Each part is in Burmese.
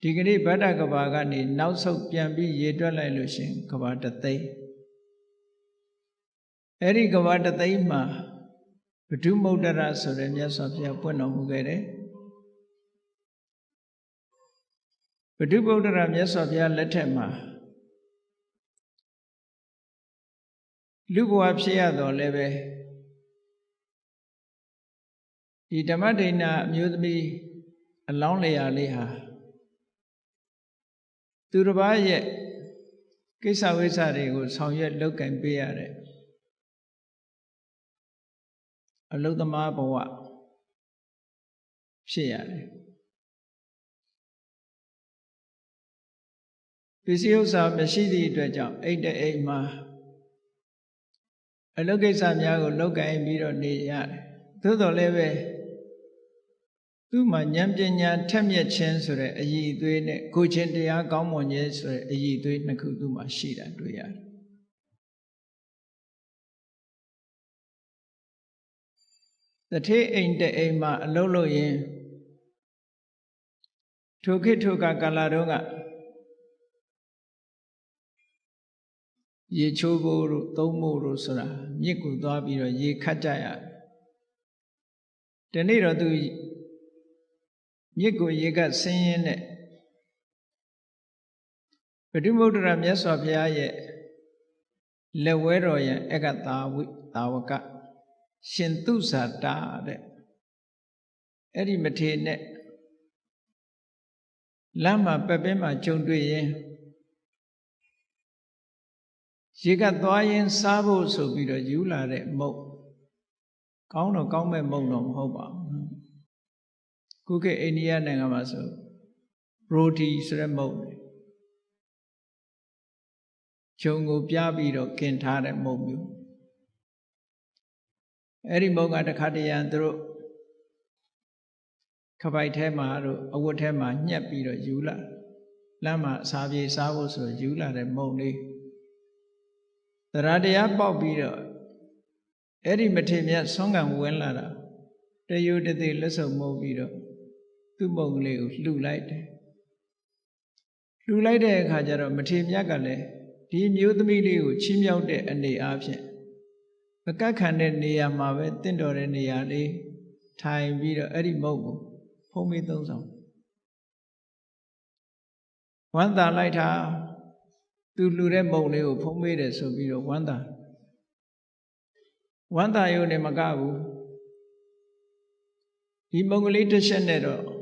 ဒီကနေ့ဗတ္တကဘာကနေနောက်ဆုတ်ပြန်ပြီးရေတွက်လိုက်လို့ရှင်ကဘာတသိန်းအဲ့ဒီကဘာတသိန်းမှာဘုဒ္ဓမုဒ္ဒရာဆိုတဲ့မြတ်စွာဘုရားပွင့်တော်မူခဲ့တယ်ဘုဒ္ဓမုဒ္ဒရာမြတ်စွာဘုရားလက်ထက်မှာလူဘဝဖြစ်ရတော်လည်းပဲဒီဓမ္မဒိဏအမျိုးသမီးအလောင်းလျာလေးဟာသူတစ်ပါးရဲ့ကိစ္စဝိစ္စတွေကိုဆောင်ရွက်လုပ်ကင်ပေးရတဲ့အလုသမားဘဝဖြစ်ရတယ်ပစ္စည်းဥစ္စာမရှိသည့်အတွက်ကြောင့်အိတ်တဲ့အိမ်မှာအလုပ်ကိစ္စများကိုလုပ်ကင်ပြီးတော့နေရတယ်သို့တော်လည်းပဲသူ့မှာဉာဏ်ပညာထက်မြက်ခြင်းဆိုတဲ့အရည်အသွေးနဲ့ကိုချင်းတရားကောင်းမွန်ခြင်းဆိုတဲ့အရည်အသွေးနှစ်ခုသူ့မှာရှိတာတွေ့ရတယ်တထေးအိမ်တဲ့အိမ်မှာအလုပ်လုပ်ရင်ထိုခေတ်ထိုကာလတုန်းကရေချိုးဖို့တို့သုံးဖို့တို့ဆိုတာမြစ်ကိုသွားပြီးတော့ရေခတ်ကြရတယ်ဒီနေ့တော့သူမြစ်ကိုရေကဆင်းရဲနဲ့ဗုဒ္ဓမုဒ္ဒရာမြတ်စွာဘုရားရဲ့လက်ဝဲတော်ရန်အကသာဝကရှင်သူဇာတာတဲ့အဲ့ဒီမထေနဲ့လမ်းမှာပက်ပင်းမှာကြုံတွေ့ရင်ရေကသွားရင်စားဖို့ဆိုပြီးတော့ယူလာတဲ့မုတ်ကောင်းတော့ကောင်းမဲ့မုတ်တော့မဟုတ်ပါဘူးခုခေတ်အိန္ဒိယနိုင်ငံမှာဆိုရိုတီဆိုတဲ့မုတ်ဂျုံကိုပြပြီးတော့กินထားတဲ့မုတ်မျိုးအဲ့ဒီမုတ်ကတခါတရံသူတို့ခပိုက်ထဲမှာတို့အဝတ်ထဲမှာညှက်ပြီးတော့ယူလာလမ်းမှာအစာပြေစားဖို့ဆိုယူလာတဲ့မုတ်လေးတရားတရားပေါက်ပြီးတော့အဲ့ဒီမထေမြတ်ဆွမ်းကံဝင်လာတာတယုတသိလက်စုံမှုတ်ပြီးတော့သူ့မုံကလေးကိုလှူလိုက်တယ်လှူလိုက်တဲ့အခါကျတော့မထေမြတ်ကလည်းဒီမျိုးသမီးလေးကိုချီးမြှောက်တဲ့အနေအားဖြင့်မကတ်ခံတဲ့နေရာမှာပဲတင့်တော်တဲ့နေရာလေးထိုင်ပြီးတော့အဲ့ဒီမုံကိုဖုံးမေးသုံးဆောင်ဝမ်းသာလိုက်တာသူလှူတဲ့မုံလေးကိုဖုံးမေးတယ်ဆိုပြီးတော့ဝမ်းသာရုံနဲ့မကဘူးဒီမုံကလေးတစ်ချက်နဲ့တော့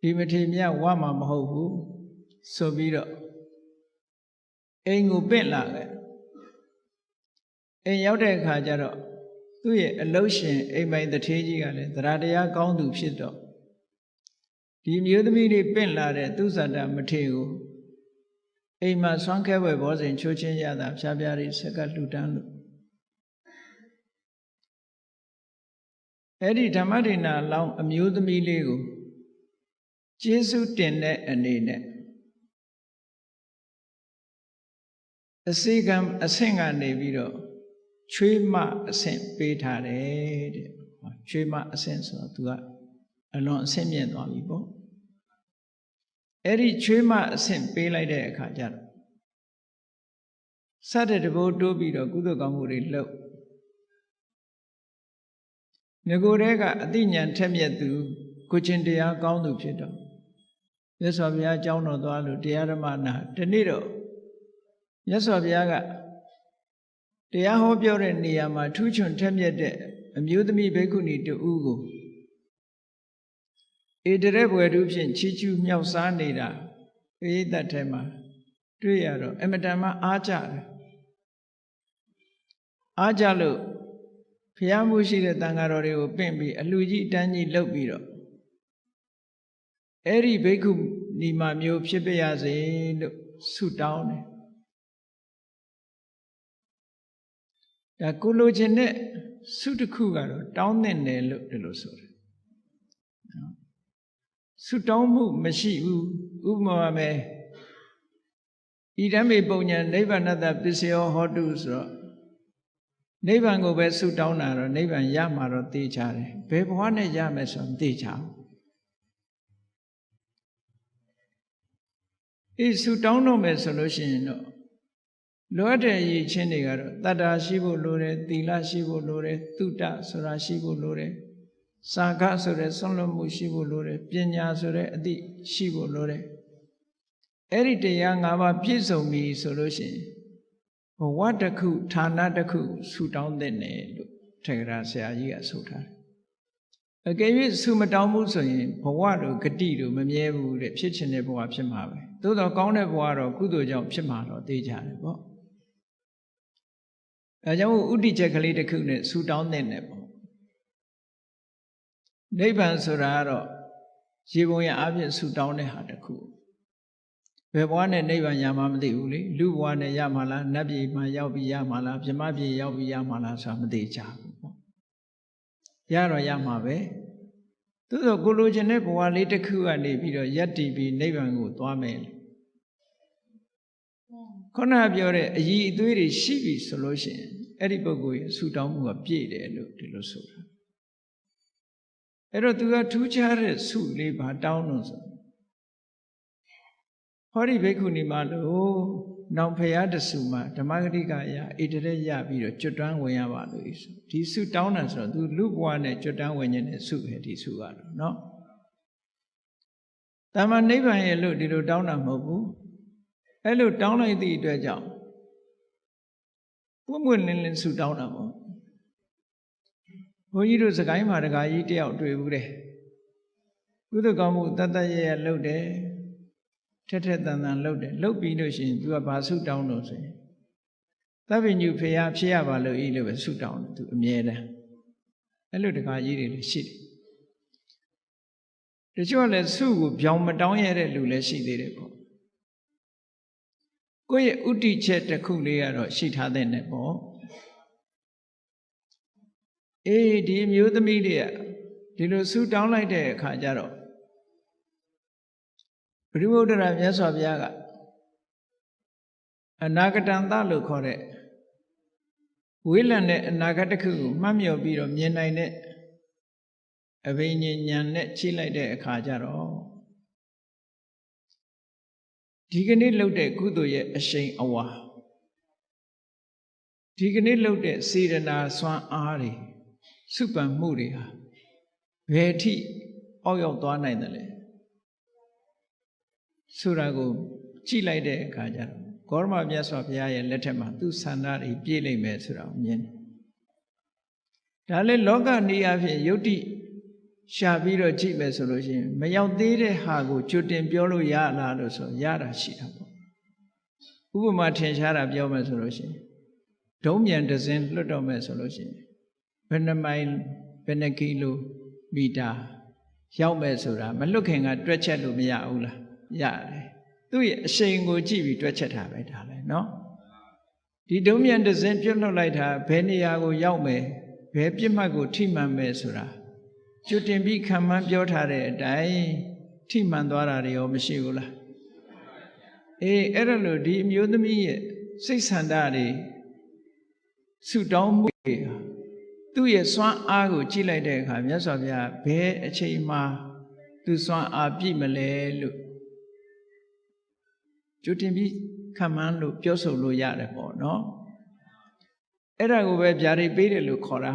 ဒီမထေမြတ်ဝမှာမဟုတ်ဘူးဆိုပြီးတော့အိမ်ကိုပင့်လာတယ်အိမ်ရောက်တဲ့အခါကျတော့သူ့ရဲ့အလုရှင်အိမ်ပိုင်တထေးကြီးကလည်းတရားတရားကောင်းသူဖြစ်တော့ဒီမျိုးသမီးလေးပင့်လာတဲ့သူဇာတမထေကိုအိမ်မှာဆွမ်းခဲဝဲဘောဇဉ်ချိုးချင်းရတာဖြားဖြားလေးဆက်ကလှူဒန်းလို့အဲ့ဒီဓမ္မဒေနာလောင်းအမျိုးသမီးလေးကိုကျေးဇူးတင်တဲ့အနေနဲ့အစီကံအဆင့်ကနေပြီးတော့ချွေးမအဆင့်ပေးထားတယ်တဲ့ချွေးမအဆင့်ဆိုတော့သူကအလွန်အဆင့်မြင့်သွားပြီပေါ့အဲ့ဒီချွေးမအဆင့်ပေးလိုက်တဲ့အခါကျတော့စတဲ့တဘိုးတိုးပြီးတော့ကုသိုလ်ကောင်းမှုတွေလုပ်ငကိုယ်တည်းကအသိဉာဏ်ထက်မြက်သူကိုချင်းတရားကောင်းသူဖြစ်တော့မြတ်စွာဘုရားအကြောင်းတော်သွားလို့တရားဓမ္မနာဒီနေ့တော့မြတ်စွာဘုရားကတရားဟောပြောတဲ့နေရာမှာထူးချွန်ထက်မြက်တဲ့အမျိုးသမီးဘိက္ခုနီတူဦးကိုဧတရက်ဘွယ်သူဖြင့်ချီးကျူးမြောက်စားနေတာပရိသတ်ထဲမှာတွေ့ရတော့အမတန်မှအားကြတယ်အားကြလို့ဘုရားမှုရှိတဲ့တန်ဃာတော်တွေကိုပင့်ပြီးအလှကြီးတန်းကြီးလုပ်ပြီးတော့အဲ့ဒီဘိက္ခုနီမမျိုးဖြစ်ပြရစေလို့ဆုတောင်းတယ်ဒါကိုလိုချင်တဲ့ဆုတစ်ခုကတော့တောင်းသင့်တယ်လို့ဒီလိုဆိုတယ်ဆုတောင်းမှုမရှိဘူးဥပမာပဲဣဒံမေပုံညာနိဗ္ဗာနတပစ္စယောဟောတုဆိုတော့နိဗ္ဗာန်ကိုပဲဆုတောင်းတာတော့နိဗ္ဗာန်ရမှာတော့သိချတယ်ဘယ်ဘဝနဲ့ရမယ်ဆိုတော့သိချအောင် ဆူတောင်းတော့မယ်ဆိုလို့ရှိရင်တော့လိုအပ်တဲ့အရေးချင်းတွေကတော့တတ္တာရှိဖို့လိုတယ်သီလရှိဖို့လိုတယ်သုတဆိုတာရှိဖို့လိုတယ်စာခဆိုတဲ့ဆွမ်းလွတ်မှုရှိဖို့လိုတယ်ပညာဆိုတဲ့အသည့်ရှိဖို့လိုတယ်အဲ့ဒီတရား၅ပါးပြည့်စုံပြီဆိုလို့ရှိရင်ဘဝတစ်ခုဌာနတစ်ခုဆူတောင်းတဲ့နယ်လို့ထေရဆရာကြီးကဆိုထားတယ်အကယ်၍ဆူမတောင်းဘူးဆိုရင်ဘဝတို့ဂတိတို့မမြဲဘူးတဲ့ဖြစ်ချင်တဲ့ဘဝဖြစ်မှာပဲသို့တော့ကောင်းတဲ့ဘဝတော့ကုသိုလ်ကြောင့်ဖြစ်မှာတော့သိကြတယ်ပေါ့အဲကြောင့်ဥဒိချက်ကလေးတစ်ခုနဲ့ဆူတောင်းတဲ့နယ်ပေါ့နိဗ္ဗာန်ဆိုတာကတော့ရေပုံရအပြင်ဆူတောင်းတဲ့ဟာတစ်ခုဘယ်ဘဝနဲ့နိဗ္ဗာန်ရမှာမသိဘူးလေလူဘဝနဲ့ရမှာလားနတ်ပြည်မှာရောက်ပြီးရမှာလားဗြဟ္မပြည်ရောက်ပြီးရမှာလားဆိုတာမသိကြဘူးပေါ့ရတော့ရမှာပဲသို့သောကိုလိုချင်တဲ့ဘဝလေးတစ်ခုကနေပြီးတော့ယက်တည်ပြီးနိဗ္ဗာန်ကိုသွားမယ်ခုနပြောတဲ့အည်အသွေးတွေရှိပြီဆိုလို့ရှိရင်အဲ့ဒီပုဂ္ဂိုလ်ရဲ့ဆူတောင်းမှုကပြည့်တယ်လို့ဒီလိုဆိုတာအဲ့တော့သူကထူးခြားတဲ့ဆုလေးပါတောင်းလို့ဆိုဟောဒီဘိက္ခုနီမလို့နောင်ဖရာတဆူမှာဓမ္မဂတိကရဣတရက်ရပြီးတော့ကျွတ်တန်းဝင်ရပါလို့ဆိုဒီဆုတောင်းတာဆိုတော့သူလူဘဝနဲ့ကျွတ်တန်းဝင်ခြင်းနဲ့ဆုပဲဒီဆုကတော့เนาะတမန်နိဗ္ဗာန်ရဲ့လို့ဒီလိုတောင်းတာမဟုတ်ဘူးအဲ့လိုတောင်းလိုက်သည့်အတွက်ကြောင့်ပွင့်ပွင့်လင်းလင်းဆုတောင်းတာပေါ့ဘုန်းကြီးတို့စကိုင်းမှာတကာကြီးတယောက်တွေ့ဘူးတဲ့ကုသကောင်းမှုတတ်တတ်ရရလုပ်တယ်ထက်ထက်တန်တန်လုပ်တယ်လုပ်ပြီးလို့ရှိရင် तू ကဘာဆုတောင်းလို့ဆိုရင်သဗ္ဗညုဖေယဖြစ်ရပါလို့ဤလို့ပဲဆုတောင်းတယ် तू အမြဲတမ်းအဲ့လိုတကာကြီးတွေလည်းရှိတယ်တချို့လည်းဆုကိုပြောင်းမတောင်းရတဲ့လူလည်းရှိသေးတယ်ပေါ့ကိုယ့်ရဲ့ဥတီချက်တစ်ခုလေးကတော့ရှိထားတဲ့နဲ့ပေါ့ဒီမျိုးသမီးတွေကဒီလိုဆုတောင်းလိုက်တဲ့အခါကျတော့ဘုရားဗုဒ္ဓရာမြတ်စွာဘုရားကအနာဂတံသလို့ခေါ်တဲ့ဝေးလံတဲ့အနာဂတ်တစ်ခုကိုမှတ်မြော်ပြီးတော့မြင်နိုင်တဲ့အဘိညာဉ်ဉာဏ်နဲ့ချိလိုက်တဲ့အခါကျတော့ဒီကနေ့လုပ်တဲ့ကုသိုလ်ရဲ့အရှိန်အဝါဒီကနေ့လုပ်တဲ့စေတနာစွမ်းအားတွေစုပန်မှုတွေဟာဘယ်အထိအောက်ရောက်သွားနိုင်တယ်လဲဆိုတာကိုကြည့်လိုက်တဲ့အခါကျတော့ဂေါရမမြတ်စွာဘုရားရဲ့လက်ထက်မှာသူ့ဆန္ဒတွေပြည့်လိမ့်မယ်ဆိုတာကိုမြင်တယ်ဒါလည်းလောကနေအဖြစ်ယုတ်တိရှာပြီးတော့ကြည့်မယ်ဆိုလို့ရှိရင်မရောက်သေးတဲ့ဟာကိုကြွတင်ပြောလို့ရလားလို့ဆိုရတာရှိတာပေါ့ဥပမာထင်ရှားတာပြောမယ်ဆိုလို့ရှိရင်ဒုံးမြန်တစ်စင်းလွတ်တော့မယ်ဆိုလို့ရှိရင်ဘယ်နှမိုင်ဘယ်နှကီလိုမီတာရောက်မယ်ဆိုတာမလွတ်ခင်ကတွက်ချက်လို့မရဘူးလားရတယ်သူ့ရဲ့အရှိန်ကိုကြည့်ပြီးတွက်ချက်တာပဲဒါလည်းเนาะဒီဒုံးမြန်တစ်စင်းပြုတ်လွတ်လိုက်တာဘယ်နေရာကိုရောက်မယ်ဘယ်ပြစ်မှတ်ကိုထိမှန်မယ်ဆိုတာကျွတ်တင်ပြီးခံမှန်းပြောထားတဲ့အတိုင်းထိမှန်သွားတာတွေရောမရှိဘူးလားအဲ့ဒါလို့ဒီအမျိုးသမီးရဲ့စိတ်ဆန္ဒတွေဆုတောင်းမှုတွေသူ့ရဲ့စွမ်းအားကိုကြည့်လိုက်တဲ့အခါမြတ်စွာဘုရားဘယ်အချိန်မှသူစွမ်းအားပြည့်မလဲလို့ကျွတ်တင်ပြီးခံမှန်းလို့ပြောဆိုလို့ရတယ်ပေါ့နော်အဲ့ဒါကိုပဲဗျာဒိတ်ပေးတယ်လို့ခေါ်တာ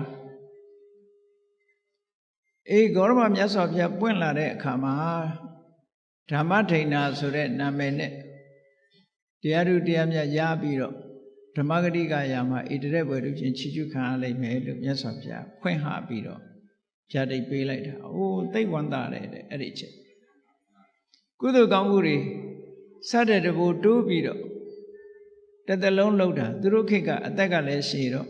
ဂေါရမမြတ်စွာဘုရားပွင့်လာတဲ့အခါမှာဓမ္မထိန်နာဆိုတဲ့နာမည်နဲ့တရားသူတရားမြတ်ရပြီးတော့ဓမ္မဂတိကရာမှာဣတရက်ဘွယ်တို့ချင်းချီးကျူးခံရလိမ့်မယ်လို့မြတ်စွာဘုရားဖွင့်ဟပြီးတော့ဗျာဒိတ်ပေးလိုက်တာသိဝန္တာတယ်တဲ့အဲ့ဒီချက်ကုသိုလ်ကောင်းမှုတွေစတဲ့တဘူတိုးပြီးတော့တစ်သက်လုံးလှုပ်တာသူတို့ခေတ်ကအသက်ကလည်းရှည်တော့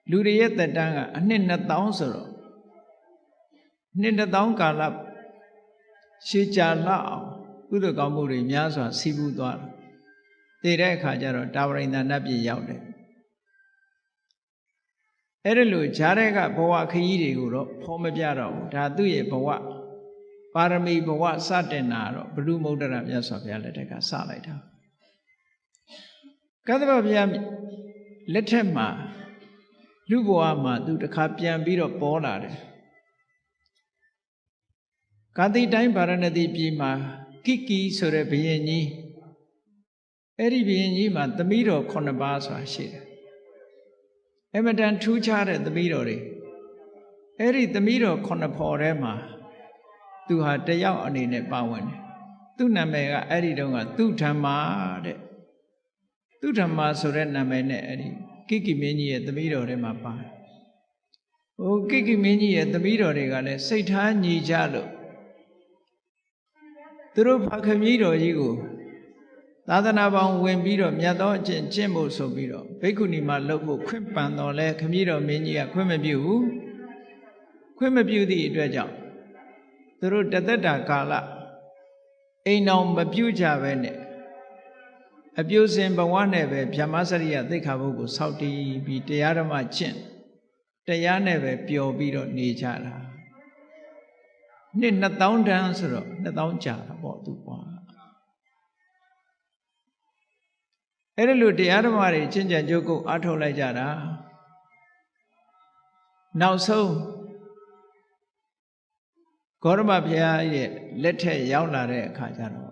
လူတွေရဲ့သက်တမ်းကအနှစ်2000ဆိုတော့နှစ်2000ကာလရှည်ကြာလောက်အောင်ကုသိုလ်ကောင်းမှုတွေများစွာစီးပူးသွားတယ်တည်တဲ့အခါကျတော့တာဝရိန္ဒနတ်ပြည်ရောက်တယ်အဲ့ဒါလို့ဂျားတဲ့ကဘဝခရီးတွေကိုတော့ဖော်မပြတော့ဘူးဒါသူ့ရဲ့ဘဝပါရမီဘဝစတင်တာတော့ဘုရုမုဒ္ဒရာမြတ်စွာဘုရားလက်ထက်ကစလိုက်တာကသဗ္ဗဘုရားလက်ထက်မှာလူဘဝမှာသူတစ်ခါပြန်ပြီးတော့ပေါ်လာတယ်ကာတိတိုင်းဗာရဏသီပြည်မှာ ကိကိဆိုတဲ့ဘုရင်ကြီးအဲ့ဒီဘုရင်ကြီးမှာသမီးတော်9ပါးဆိုတာရှိတယ်အမတန်ထူးခြားတဲ့သမီးတော်တွေအဲ့ဒီသမီးတော်9ဖော်ထဲမှာသူဟာတယောက်အနေနဲ့ပါဝင်တယ်သူ့နာမည်ကအဲ့ဒီတုန်းကသူဓမ္မာတဲ့သူဓမ္မာဆိုတဲ့နာမည်နဲ့အဲ့ဒီကိကိမင်းကြီးရဲ့သမီးတော်ထဲမှာပါတယ်ဟိုကိကိမင်းကြီးရဲ့သမီးတော်တွေကလည်းစိတ်ထားညီကြလို့သူတို့ဖခင်ကြီးတော်ကြီးကိုသာသနာပေါင်းဝင်ပြီးတော့မြတ်သောအကျင့်ကျင့်ဖို့ဆိုပြီးတော့ဘိက္ခုနီမှာလှုပ်ဖို့ခွင့်ပန်တော်လဲခမည်းတော်မင်းကြီးကခွင့်မပြုဘူးခွင့်မပြုသည့်အတွက်ကြောင့်သူတို့တသက်တာကာလအိမ်တော်မပြုကြပဲနဲ့အပြုစဉ်ဘဝနဲ့ပဲဗျမစရိယသိက္ခာပုဒ်ကိုစောင့်တည်ပြီးတရားဓမ္မကျင့်တရားနဲ့ပဲပျော်ပြီးတော့နေကြတာနှစ်2000တန်းဆိုတော့2000ကြာတာပေါ့သူကွာအဲ့ဒါလို့တရားဓမ္မတွေကျင့်ကြံကြိုးကုပ်အားထုတ်လိုက်ကြတာနောက်ဆုံးဂေါရမဘုရားရဲ့လက်ထက်ရောက်လာတဲ့အခါကျတော့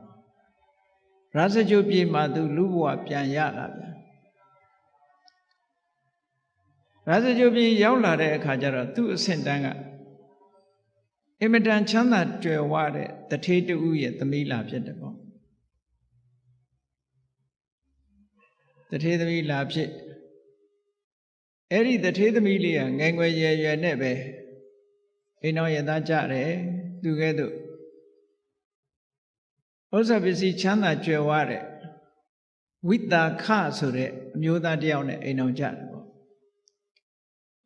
ရသကြုပြေမှာသူလူဘဝပြန်ရလာပြန်ရသကြုပြေရောက်လာတဲ့အခါကျတော့သူ့အဆင့်တန်းကအင်မတန်ချမ်းသာကြွယ်ဝတဲ့တထေးတူရဲ့သမီးလာဖြစ်တယ်ပေါ့တထေးသမီးလာဖြစ်အဲ့ဒီတထေးသမီးလေးကငယ်ငယ်ရွယ်ရွယ်နဲ့ပဲအိမ်တော်ရသားကြတယ်သူကဲ့သို့ဥစ္စာပစ္စည်းချမ်းသာကြွယ်ဝတဲ့ဝိတာခဆိုတဲ့အမျိုးသားတယောက်နဲ့အိမ်တော်ကြတယ်ပေါ့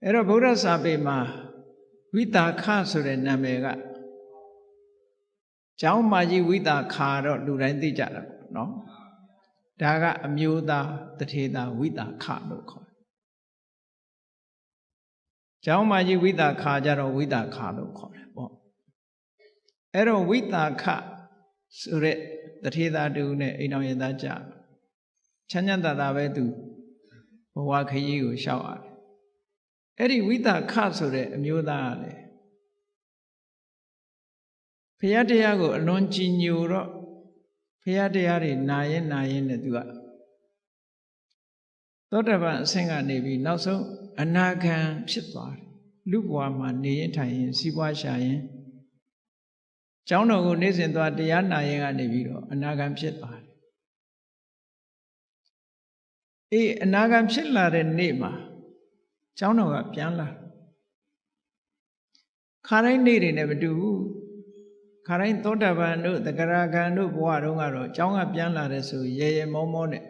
အဲ့တော့ဗုဒ္ဓစာပေမှာဝိတာခဆိုတဲ့နာမည်ကကျောင်းမကြီးဝိတာခါတော့လူတိုင်းသိကြတာပေါ့နော်ဒါကအမျိုးသားတထေသားဝိတာခလို့ခေါ်တယ်ကျောင်းမကြီးဝိတာခါကြတော့ဝိတာခလို့ခေါ်တယ်ပေါ့အဲ့တော့ဝိတာခဆိုတဲ့တထေသားတူနဲ့အိမ်တော်ရသားကြချမ်းချမ်းသာသာပဲသူဘဝခရီးကိုရှောက်ရတယ်အဲ့ဒီဝိတာခဆိုတဲ့အမျိုးသားကလည်းဘုရားတရားကိုအလွန်ကြည်ညိုတော့ဘုရားတရားတွေနာရင်နဲ့သူကသောတပန်အဆင့်ကနေပြီးနောက်ဆုံးအနာဂံဖြစ်သွားတယ်လူဘဝမှာနေရင်ထိုင်ရင်စီးပွားရှာရင်ကျောင်းတော်ကိုနေ့စဉ်သွားတရားနာရင်ကနေပြီးတော့အနာဂံဖြစ်သွားတယ်အေးအနာဂံဖြစ်လာတဲ့နေ့မှာကျောင်းတော်ကပြန်လာခါတိုင်းနေ့တွေနဲ့မတူဘူးခါတိုင်းသောတာပန်တို့သကရာဂံတို့ဘဝတုန်းကတော့ကျောင်းကပြန်လာတဲ့ဆိုရေမောမောနဲ့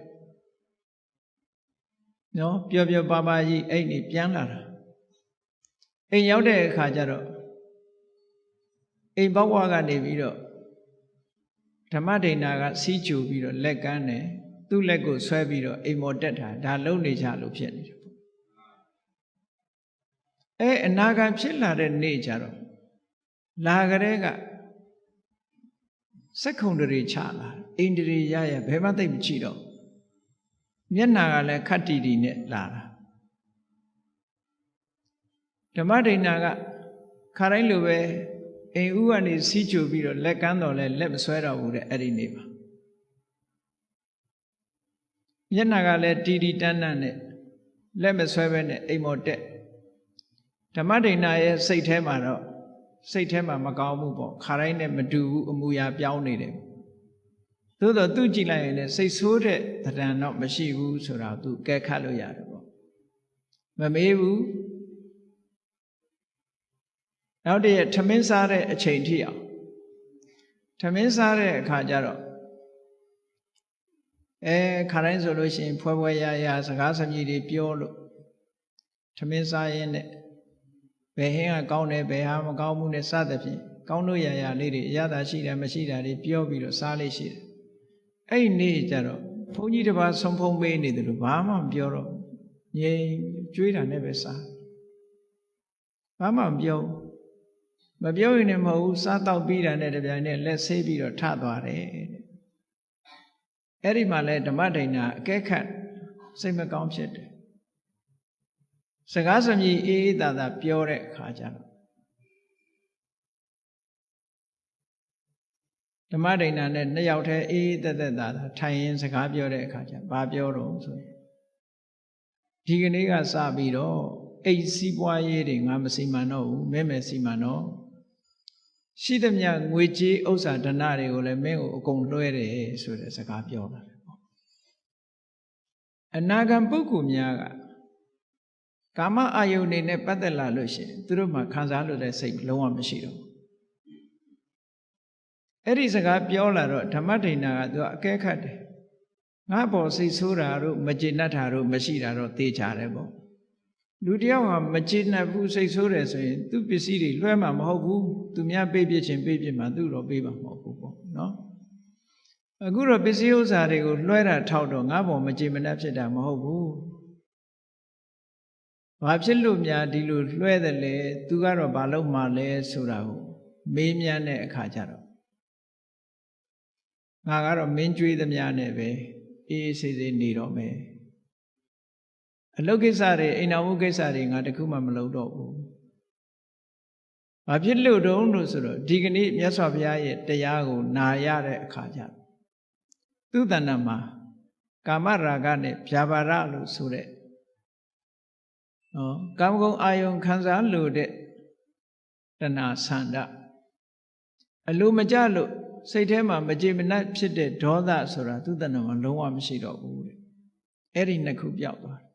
နော်ပျော်ပျော်ပါပါကြီးအဲ့ဒီပြန်လာတာအိမ်ရောက်တဲ့အခါကျတော့အိမ်ဘဝကနေပြီးတော့ဓမ္မဒိဏကစီးချူပြီးတော့လက်ကမ်းတယ်သူ့လက်ကိုဆွဲပြီးတော့အိမ်မော်တက်တာဒါလုံနေကြလို့ဖြစ်နေတယ်အနာဂံဖြစ်လာတဲ့နေ့ကျတော့လာကြတဲ့ကစက္ခုံတွေချလာအိန္ဒြေရဘယ်မှသိမကြည့်တော့မျက်နာကလည်းခတ်တီတီနဲ့လာတာဓမ္မဒိဏကခါတိုင်းလိုပဲအိမ်ဦးကနေစီးချိုပြီးတော့လက်ကမ်းတော်လဲလက်မဆွဲတော့ဘူးတဲ့အဲ့ဒီနေ့မှာမျက်နာကလည်းတီတီတန်းတန်းနဲ့လက်မဆွဲပဲနဲ့အိမ်မော်တက်ဓမ္မဒိဏရဲ့စိတ်ထဲမှာတော့စိတ်ထဲမှာမကောင်းဘူးပေါ့ခါတိုင်းနဲ့မတူဘူးအမူအရာပြောင်းနေတယ်သို့တော့သူကြည့်လိုက်ရင်လည်းစိတ်ဆိုးတဲ့သဏ္ဍာန်တော့မရှိဘူးဆိုတာသူကဲခတ်လို့ရတယ်ပေါ့မမေးဘူးနောက်တည့်ထမင်းစားတဲ့အချိန်ထိအောင်ထမင်းစားတဲ့အခါကျတော့ခါတိုင်းဆိုလို့ရှိရင်ဖွဲဖွဲရရစကားစမြည်တွေပြောလို့ထမင်းစားရင်းနဲ့ဘယ်ဟင်းကကောင်းတယ်ဘယ်ဟာမကောင်းဘူးနဲ့စသဖြင့်ကောင်းလို့ရရလေးတွေအရသာရှိတယ်မရှိတာတွေပြောပြီးတော့စားလေးရှိတယ်အဲ့ဒီနေ့ကျတော့ဘုန်းကြီးတစ်ပါးဆုံးဖုံးပေးနေတယ်လို့ဘာမှမပြောတော့ငြိမ်ကြွေးတာနဲ့ပဲစားဘာမှမပြောမပြောရင်လည်းမဟုတ်ဘူးစားတော့ပြီးတာနဲ့တပြိုင်နက်လက်ဆေးပြီးတော့ထသွားတယ်အဲ့ဒီမှာလဲဓမ္မဒိဏအကဲခတ်စိတ်မကောင်းဖြစ်တယ်စကားစမြည်အေးအေးသာသာပြောတဲ့အခါကျတော့ ဓမ္မဒိဏနဲ့နှစ်ယောက်တည်းအေးသက်သက်သာထိုင်ရင်စကားပြောတဲ့အခါကျဘာပြောတော့ဆိုရင်ဒီကနေ့ကစပြီးတော့အိတ်စီးပွားရေးတွေငါမစီမံတော့ဘူးမဲမဲစီမံတော့ရှိသမျှငွေကြေးဥစ္စာဓနတွေကိုလည်းမင်းကိုအကုန်လွှဲတယ်ဆိုတဲ့စကားပြောလာတယ်ပေါ့အနာဂံပုဂ္ဂိုလ်များကကာမအာယုန်တွေနဲ့ပတ်သက်လာလို့ရှိရင်သူတို့မှခံစားလို့တဲ့စိတ်လုံးဝမရှိတော့ဘူးအဲ့ဒီစကားပြောလာတော့ဓမ္မဒိဏကသူအကဲခတ်တယ်ငါပေါ်စိတ်ဆိုးတာတို့မကျေနပ်တာတို့မရှိတာတော့သိကြတယ်ပေါ့လူတယောက်ဟာမကျေနပ်ဘူးစိတ်ဆိုးတယ်ဆိုရင်သူပစ္စည်းတွေလွှဲမှာမဟုတ်ဘူးသူများပေးပြခြင်းပေးပြမှာသူတော့ပေးမှာမဟုတ်ဘူးပေါ့နော်အခုတော့ပစ္စည်းဥစ္စာတွေကိုလွှဲတာထောက်တော့ငါပေါ်မကျေမနပ်ဖြစ်တာမဟုတ်ဘူးဘာဖြစ်လို့များဒီလိုလွှဲတယ်လဲသူကတော့ဘာလို့မှလဲဆိုတာကိုမေးမြန်းတဲ့အခါကျတော့ငါကတော့မင်းကြွေးသမျှနဲ့ပဲအေးအေးဆေးဆေးနေတော့မယ်အလုပ်ကိစ္စတွေအိမ်တော်မှုကိစ္စတွေငါတခုမှမလုပ်တော့ဘူးဘာဖြစ်လို့တုံးလို့ဆိုတော့ဒီကနေ့မြတ်စွာဘုရားရဲ့တရားကိုနာရတဲ့အခါကျသူ့တဏ္ဍမှာကာမရာဂနဲ့ဗျာပါဒလို့ဆိုတဲ့ကာမဂုဏ်အာယုံခံစားလို့တဲ့တဏှာဆန္ဒအလိုမကျလို့စိတ်ထဲမှာမကြေမနပ်ဖြစ်တဲ့ဒေါသဆိုတာသူ့တဏ္ဍမှာလုံးဝမရှိတော့ဘူးတဲ့အဲ့ဒီနှစ်ခုပြောက်သွားတယ်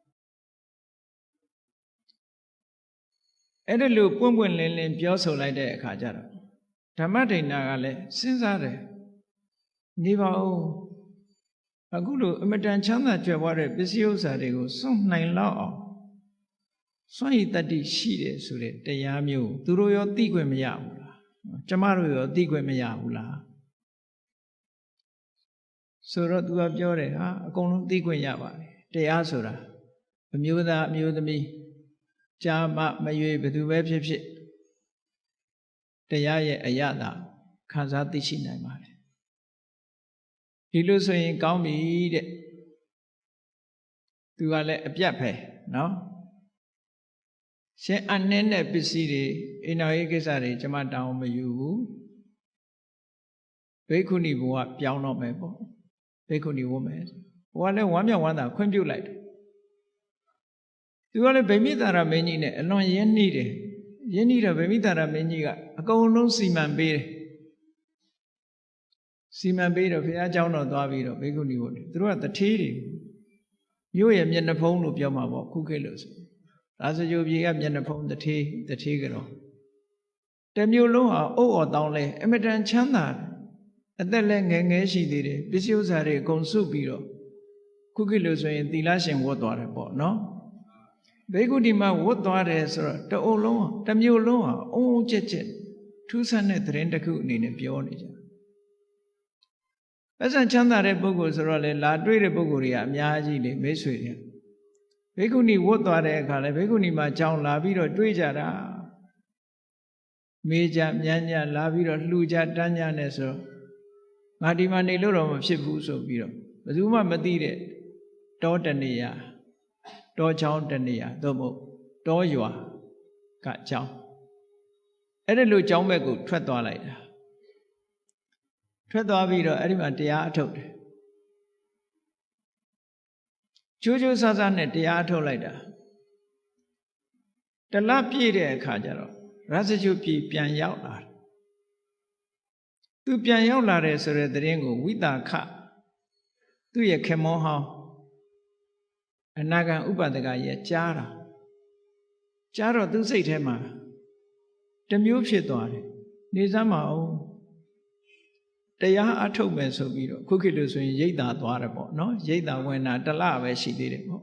အဲ့ဒီလိုပွင့်ပွင့်လင်းလင်းပြောဆိုလိုက်တဲ့အခါကျတော့ဓမ္မဒိဏကလည်းစဉ်းစားတယ်နေပါဦးအခုလိုအမတန်ချမ်းသာကြွယ်ဝတဲ့ပစ္စည်းဥစ္စာတွေကိုစွန့်နိုင်လောက်အောင်စွန့်ရည်တတ္တိရှိတယ်ဆိုတဲ့တရားမျိုးသူတို့ရောသိခွင့်မရဘူးလားကျမတို့ရောသိခွင့်မရဘူးလားဆိုတော့သူကပြောတယ်ဟာအကုန်လုံးသိခွင့်ရပါတယ်တရားဆိုတာအမျိုးသားအမျိုးသမီးကြာမမရွေဘယ်သူပဲဖြစ်ဖြစ်တရားရဲ့အရသာခံစားသိရှိနိုင်ပါတယ်ဒီလိုဆိုရင်ကောင်းပြီတဲ့သူကလည်းအပြတ်ပဲနော်ရှင်အနှင်းတဲ့ပစ္စည်းတွေအိမ်တော်ရေးကိစ္စတွေကျွန်မတောင်းမယူဘူးဘိက္ခုနီဘဝပြောင်းတော့မယ်ပေါ့ဘိက္ခုနီဝတ်မယ်ဘဝလည်းဝမ်းမြောက်ဝမ်းသာခွင့်ပြုလိုက်တယ်သူကလည်းဗိမိတာရမင်းကြီးနဲ့အလွန်ရင်းနှီးတယ်ရင်းနှီးတော့ဗိမိတာရမင်းကြီးကအကုန်လုံးစီမံပေးတယ်စီမံပေးတော့ဘုရားကျောင်းတော်သွားပြီးတော့ဘိက္ခုနီဝတ်တယ်သူတို့ကတထေးတွေမြို့ရဲ့မျက်နှာဖုံးလို့ပြောမှာပေါ့ခုခေတ်လို့ဆိုဒါစကြိုပြေကမျက်နှာဖုံးတထေးကတော့တမျိုးလုံးဟာအုပ်အော်တောင်းလဲအမတန်ချမ်းသာအသက်လည်းငယ်ငယ်ရှိသေးတယ်ပစ္စည်းဥစ္စာတွေအကုန်စုပြီးတော့ခုခေတ်လို့ဆိုရင်သီလရှင်ဝတ်သွားတယ်ပေါ့နော်ဘိက္ခုနီမှာဝတ်သွားတယ်ဆိုတော့တအုပ်လုံးတမျိုးလုံးဟာအုံအုံကျက်ကျက်ထူးဆန်းတဲ့သတင်းတစ်ခုအနေနဲ့ပြောနေကြပတ်စံချမ်းသာတဲ့ပုဂ္ဂိုလ်ဆိုတော့လေလာတွေ့တဲ့ပုဂ္ဂိုလ်တွေကအများကြီးလေမိတ်ဆွေတွေဘိက္ခုနီဝတ်သွားတဲ့အခါလေဘိက္ခုနီမှာကြောင်းလာပြီးတော့တွေ့ကြတာမေးကြမြန်းကြလာပြီးတော့လှူကြတန်းကြနဲ့ဆိုတော့ငါဒီမှာနေလို့တော့မဖြစ်ဘူးဆိုပြီးတော့ဘယ်သူမှမသိတဲ့တောတနေရတောချောင်းတနေရသို့မဟုတ်တောရွာကကျောင်းအဲ့ဒီလိုကျောင်းဘက်ကိုထွက်သွားလိုက်တာထွက်သွားပြီးတော့အဲ့ဒီမှာတရားအထုတ်တယ်ကျိုးကျိုးဆဆနဲ့တရားအထုတ်လိုက်တာတလပြည့်တဲ့အခါကျတော့ရသကျုပ်ပြည်ပြန်ရောက်လာတယ်သူပြန်ရောက်လာတယ်ဆိုတဲ့သတင်းကိုဝိတာခသူ့ရဲ့ခင်မောဟောင်းအနာဂံဥပဒကရဲ့ကြားတော့သူစိတ်ထဲမှာတမျိုးဖြစ်သွားတယ်နေစမ်းမအောင်တရားအထုတ်မယ်ဆိုပြီးတော့ခုခေတ်လို့ဆိုရင်ရိတ်တာသွားတယ်ပေါ့နော်ရိတ်တာဝင်တာတလပဲရှိသေးတယ်ပေါ့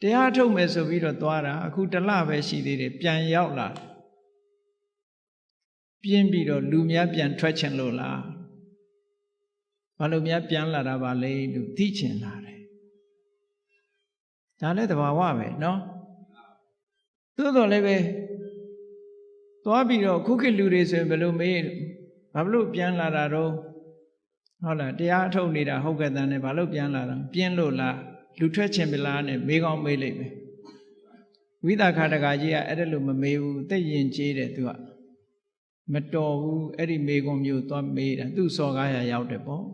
တရားအထုတ်မယ်ဆိုပြီးတော့သွားတာအခုတလပဲရှိသေးတယ်ပြန်ရောက်လာပြင်းပြီးတော့လူများပြန်ထွက်ချင်လို့လားဘာလို့များပြန်လာတာပါလဲလို့သိချင်လာတယ်ဒါလည်းသဘာဝပဲနော်သို့တော်လည်းပဲသွားပြီးတော့ခုခေတ်လူတွေဆိုရင်ဘယ်လိုမေးဘာလို့ပြန်လာတာတော့ဟုတ်လားတရားအထုတ်နေတာဟုတ်ကဲ့တန်းနဲ့ဘာလို့ပြန်လာတာပြင်းလို့လားလူထွက်ချင်ပလားနဲ့မေးကောင်းမေးလိုက်မယ်ဝိသခာတကကြီးကအဲ့ဒါလို့မမေးဘူးသိရင်ကျေးတယ်သူက မတော်ဘူးအဲ့ဒီမေကွန်မျိုးသွားမေးတာသူ့စော်ကားရရောက်တယ်ပေါ့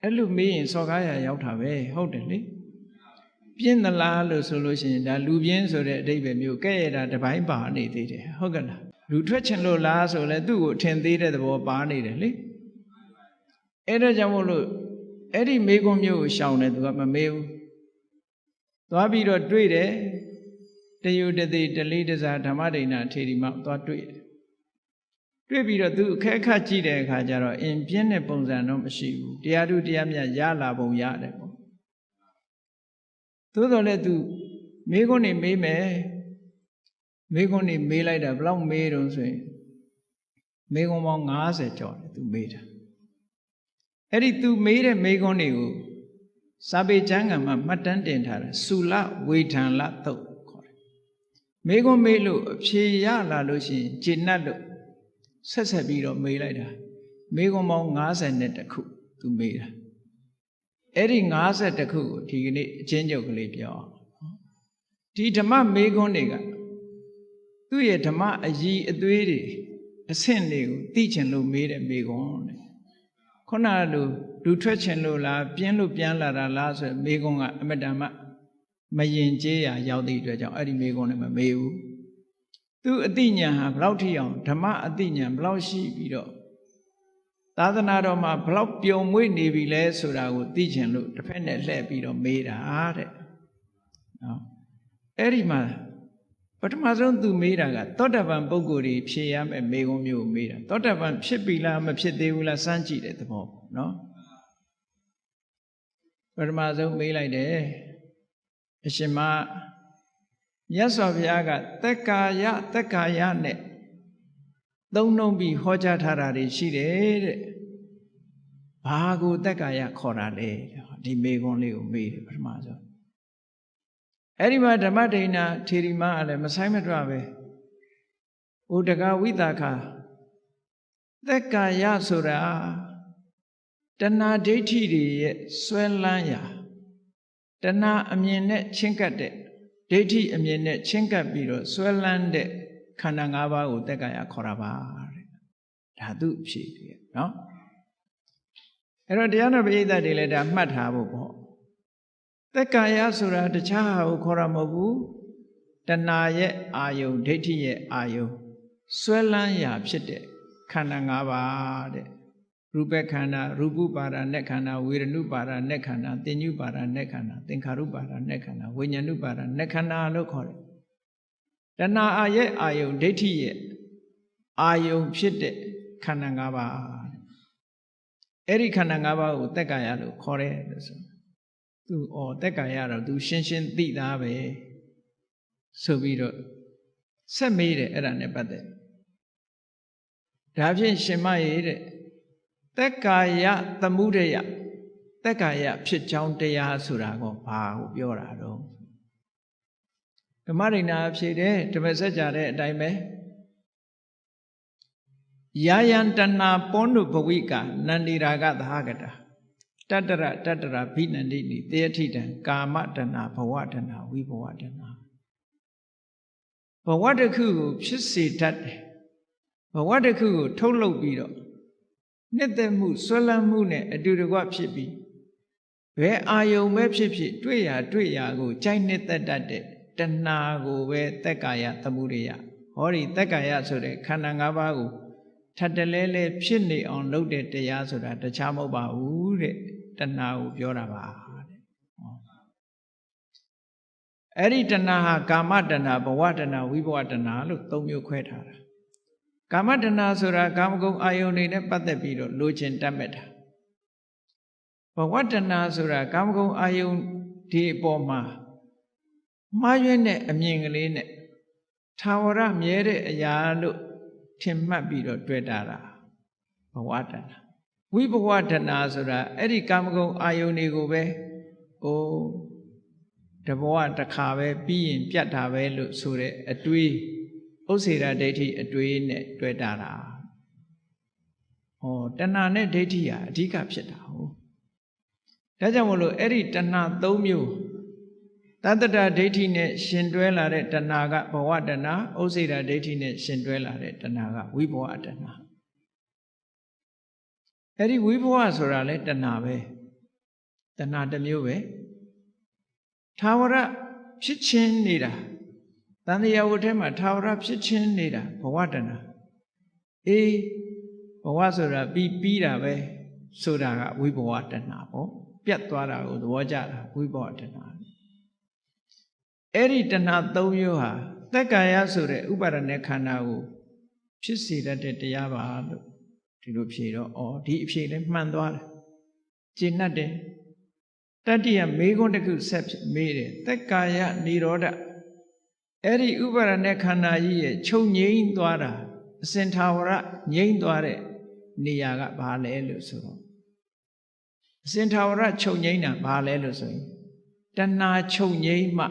အဲ့လိုမေးရင်စော်ကားရရောက်တာပဲဟုတ်တယ်လေပြင်းသလားလို့ဆိုလို့ရှိရင်ဒါလူပြင်းဆိုတဲ့အဓိပ္ပာယ်မျိုးကဲ့ရတာတပိုင်းပါနေသေးတယ်ဟုတ်ကဲ့လားလူထွက်ချင်လို့လားဆိုလဲသူ့ကိုထင်သေးတဲ့သဘောပါနေတယ်လေအဲ့ဒါကြောင့်မို့လို့အဲ့ဒီမေကွန်မျိုးကိုရှောင်တယ်သူကမမေးဘူးသွားပြီးတော့တွေ့တယ်တယုတသိတလိတစားဓမ္မဒိဏထေရီမောက်သွားတွေ့ပြီးတော့သူအခက်အခက်ကြည့်တဲ့အခါကျတော့အင်ပြင်းတဲ့ပုံစံတော့မရှိဘူးတရားထုတရားမြတ်ရလာပုံရတယ်ပေါ့သို့တော်လည်းသူမေကွန်းနေမေးမယ်မေကွန်းနေမေးလိုက်တာဘယ်လောက်မေးတုံးဆိုရင်မေကွန်းပေါင်း90ကျော်တယ်သူမေးတာအဲ့ဒီသူမေးတဲ့မေကွန်းတွေကိုစာပေကျမ်းဂန်မှာမှတ်တမ်းတင်ထားတာစုလဝေထံလသုတ်ခေါ်တယ်မေကွန်းမေးလို့အဖြေရလာလို့ရှိရင်ကျေနပ်လို့ဆက်ပြီးတော့မေးလိုက်တာမေကွန်းပေါင်း52ခုသူမေးတာအဲ့ဒီ52ခုကိုဒီကနေ့အချင်းချုပ်ကလေးပြောအောင်ဒီဓမ္မမေကွန်းတွေကသူ့ရဲ့ဓမ္မအည်အသွေးတွေအဆင့်တွေကိုသိချင်လို့မေးတဲ့မေကွန်းတဲ့ခုနကလိုလူထွက်ချင်လို့လားပြင်းလို့ပြန်လာတာလားဆိုမေကွန်းကအမတန်မှမယင်ကျေးရာရောက်သည့်အတွက်ကြောင့်အဲ့ဒီမေကွန်းနဲ့မမေးဘူးသူအသိဉာဏ်ဟာဘယ်လောက်ထိအောင်ဓမ္မအသိဉာဏ်ဘယ်လောက်ရှိပြီးတော့သာသနာတော်မှာဘယ်လောက်ပျော်မွေ့နေပြီလဲဆိုတာကိုသိချင်လို့တစ်ဖက်နဲ့လှည့်ပြီးတော့မေးတာတဲ့နော်အဲ့ဒီမှာပထမဆုံးသူမေးတာကသောတပန်ပုဂ္ဂိုလ်တွေဖြေရမယ့်မေခွန်းမျိုးကိုမေးတာသောတပန်ဖြစ်ပြီလားမဖြစ်သေးဘူးလားစမ်းကြည့်တဲ့သဘောနော်ပထမဆုံးမေးလိုက်တယ်အရှင်မမြတ်စွာဘုရားကသက်ကာယနဲ့သုံးနှုံးပြီးဟောကြားထားတာတွေရှိတယ်တဲ့ဘာကိုသက်ကာယခေါ်တာလဲဒီမေခွန်းလေးကိုမေးတယ်ပထမဆုံးအဲ့ဒီမှာဓမ္မဒိဏထေရီမကလည်းမဆိုင်မတွပဲဥဒကဝိသခာသက်ကာယဆိုတာတဏှာဒိဋ္ဌိတွေရဲ့ဆွဲလန်းရာတဏှာအမြင်နဲ့ချင်းကပ်တဲ့ဒိဋ္ဌိအမြင်နဲ့ချင်းကပ်ပြီးတော့ဆွဲလန်းတဲ့ခန္ဓာ၅ပါးကိုသက်ကာယခေါ်တာပါတဲ့ဒါသူအဖြစ်တွေနော်အဲ့တော့တရားတော်ပရိသတ်တွေလည်းဒါမှတ်ထားဖို့ပေါ့သက်ကာယဆိုတာတခြားဟာကိုခေါ်တာမဟုတ်ဘူးတဏှာရဲ့အာယုံဒိဋ္ဌိရဲ့အာယုံဆွဲလန်းရာဖြစ်တဲ့ခန္ဓာ၅ပါးတဲ့ရူပခန္ဓာရူပုပါဒာနဲ့ခန္ဓာဝေဒနုပါဒာနဲ့ခန္ဓာသင်္ညုပါဒာနဲ့ခန္ဓာသင်္ခါရုပါဒာနဲ့ခန္ဓာဝိညာဏုပါဒာနဲ့ခန္ဓာလို့ခေါ်တယ်တဏှာရဲ့အာယုံဒိဋ္ဌိရဲ့အာယုံဖြစ်တဲ့ခန္ဓာ၅ပါးအဲ့ဒီခန္ဓာ၅ပါးကိုသက်ကာယလို့ခေါ်တယ်လို့ဆိုသူသက်ကာယတော့သူရှင်းရှင်းသိသားပဲဆိုပြီးတော့ဆက်မေးတယ်အဲ့ဒါနဲ့ပတ်သက်ဒါဖြင့်ရှင်မရေတဲ့သက်ကာယသမုဒယသက်ကာယဖြစ်ကြောင်းတရားဆိုတာကဘာကိုပြောတာတော့ဓမ္မဒိဏဖြေတယ်ဓမ္မစကြာတဲ့အတိုင်းပဲယာယံတဏပောနုဘဝိကနန္ဒီရာဂသဟကတာတတ္တရဘိနန္တိနိတေယထိတံကာမတဏဘဝတဏဝိဘဝတဏဘဝတစ်ခုကိုဖြစ်စေတတ်တယ်ဘဝတစ်ခုကိုထုတ်လုပ်ပြီးတော့နှစ်သက်မှုဆွဲလန်းမှုနဲ့အတူတကွဖြစ်ပြီးဘယ်အာယုံပဲဖြစ်ဖြစ်တွေ့ရာကိုကြိုက်နှစ်သက်တတ်တဲ့တဏှာကိုပဲသက်ကာယသမုဒယဟောဒီသက်ကာယဆိုတဲ့ခန္ဓာ၅ပါးကိုထပ်တလဲလဲဖြစ်နေအောင်လုပ်တဲ့တရားဆိုတာတခြားမဟုတ်ပါဘူးတဲ့တဏှာကိုပြောတာပါတဲ့အဲ့ဒီတဏှာဟာကာမတဏှာဘဝတဏှာဝိဘဝတဏှာလို့၃မျိုးခွဲထားတာကာမတဏှာဆိုတာကာမဂုဏ်အာယုန်တွေနဲ့ပတ်သက်ပြီးတော့လိုချင်တတ်မဲ့တာဘဝတဏှာဆိုတာကာမဂုဏ်အာယုန်ဒီအပေါ်မှာမှားယွင်းတဲ့အမြင်ကလေးနဲ့ထာဝရမြဲတဲ့အရာလို့ထင်မှတ်ပြီးတော့တွေ့တာဘဝတဏှာဝိဘဝတဏှာဆိုတာအဲ့ဒီကာမဂုဏ်အာယုန်တွေကိုပဲတဘဝတစ်ခါပဲပြီးရင်ပြတ်တာပဲလို့ဆိုတဲ့အတွေးဥစ္စေရဒိဋ္ဌိအတွေးနဲ့တွေ့တာတဏှာနဲ့ဒိဋ္ဌိဟာအဓိကဖြစ်တာဟုတ်ဒါကြောင့်မလို့အဲ့ဒီတဏှာ၃မျိုး တတ္တဒိဋ္ဌိနဲ့ရှင်တွဲလာတဲ့တဏှာကဘဝတဏှာဥစ္စေတဒိဋ္ဌိနဲ့ရှင်တွဲလာတဲ့တဏှာကဝိဘဝတဏှာအဲ့ဒီဝိဘဝဆိုတာလဲတဏှာပဲတဏှာတစ်မျိုးပဲထာဝရဖြစ်ချင်းနေတာတန်တရားဝတ်ထဲမှာထာဝရဖြစ်ချင်းနေတာဘဝတဏှာအေးဘဝဆိုတာပြီးတာပဲဆိုတာကဝိဘဝတဏှာပေါ့ပြတ်သွားတာကိုသဘောကျတာဝိဘဝတဏှာအဲ့ဒီတဏှာ၃မျိုးဟာသက္ကာယဆိုတဲ့ဥပါဒณะခန္ဓာကိုဖြစ်စေတတ်တဲ့တရားပါလို့ဒီလိုဖြေတော့ဒီအဖြေလည်းမှန်သွားတယ်ကျင့်တတ်တယ်တတ္တိယမေခွန်းတစ်ခုဆက်မေးတယ်သက္ကာယនិရောဓအဲ့ဒီဥပါဒณะခန္ဓာကြီးရဲ့ချုပ်ငြိမ်းသွားတာအစင်ထာဝရငြိမ်းသွားတဲ့နေရာကဘာလဲလို့ဆိုတော့အစင်ထာဝရချုပ်ငြိမ်းတာဘာလဲလို့ဆိုရင်တဏှာချုပ်ငြိမ်းမှ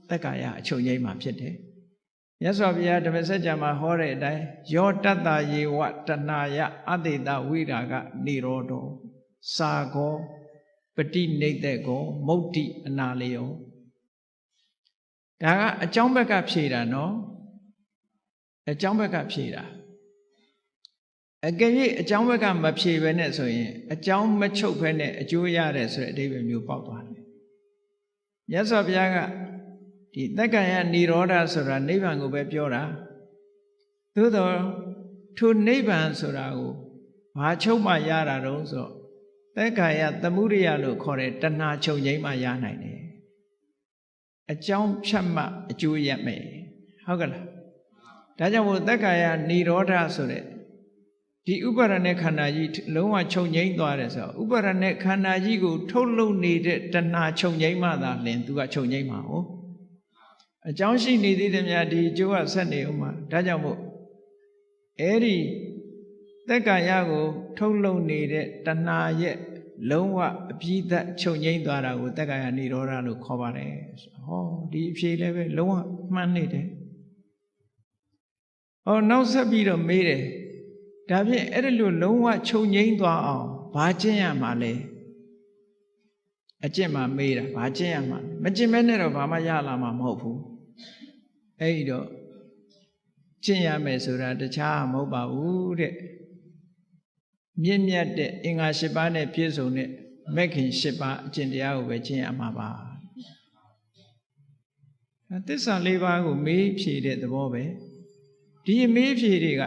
သက္ကာယအချုပ်ငြိမ်းမှဖြစ်တယ်မြတ်စွာဘုရားဓမ္မစကြာမှာဟောတဲ့အတိုင်းယောတတ္တယေဝတဏှာယအတေတဝိရာဂនិရောဓောစာခောပฏิနိဒ္ဒေကောမုဒ္ဒိအနာလယောဒါကအကြောင်းဘက်ကဖြေတာနော်အကြောင်းဘက်ကဖြေတာအကယ်၍အကြောင်းဘက်ကမဖြေဘဲနဲ့ဆိုရင်အကြောင်းမချုပ်ဘဲနဲ့အကျိုးရတယ်ဆိုတဲ့အဓိပ္ပာယ်မျိုးပေါက်သွားတယ်မြတ်စွာဘုရားကဒီသက္ကာယនិရောဓဆိုတာနိဗ္ဗာန်ကိုပဲပြောတာသို့တော့ထိုနိဗ္ဗာန်ဆိုတာကိုဘာချုပ်မှရတာတုံးဆိုသက္ကာယသမုဒယလို့ခေါ်တဲ့တဏှာချုပ်ငြိမ်းမှရနိုင်တယ်အကြောင်းဖြတ်မှအကျိုးရမယ်ဟုတ်ကလားဒါကြောင့်မို့သက္ကာယនិရောဓဆိုတဲ့ဒီဥပါဒณะခန္ဓာကြီးလုံးဝချုပ်ငြိမ်းသွားတယ်ဆိုတော့ဥပါဒณะခန္ဓာကြီးကိုထုတ်လုပ်နေတဲ့တဏှာချုပ်ငြိမ်းမှသာလင်သူကချုပ်ငြိမ်းမှာဟုတ်အကြောင်းရှိနေသေးတယ်များဒီအကျိုးကဆက်နေဦးမှာဒါကြောင့်မို့အဲ့ဒီသက္ကာယကိုထုတ်လုပ်နေတဲ့တဏှာရဲ့လုံးဝအပြည့်သက်ချုပ်ငြိမ်းသွားတာကိုသက္ကာယនិရောဓလို့ခေါ်ပါတယ်ဟောဒီအဖြေလည်းပဲလုံးဝမှန်နေတယ်ဟောနောက်ဆက်ပြီးတော့မေးတယ်ဒါဖြင့်အဲ့ဒီလိုလုံးဝချုပ်ငြိမ်းသွားအောင်ဘာကျင့်ရမှာလဲအကျင့်မှာမေးတာဘာကျင့်ရမှာမကျင့်မဲနဲ့တော့ဘာမှရလာမှာမဟုတ်ဘူးအဲ့ဒီတော့ကျင့်ရမယ်ဆိုတာတခြားမဟုတ်ပါဘူးတဲ့မြင့်မြတ်တဲ့အင်္ဂါ၈ပါးနဲ့ပြည့်စုံတဲ့မဂ်ခင်၈ပါးအကျင့်တရားကိုပဲကျင့်ရမှာပါသစ္စာ၄ပါးကိုမေးဖြေတဲ့သဘောပဲဒီမေးဖြေတွေက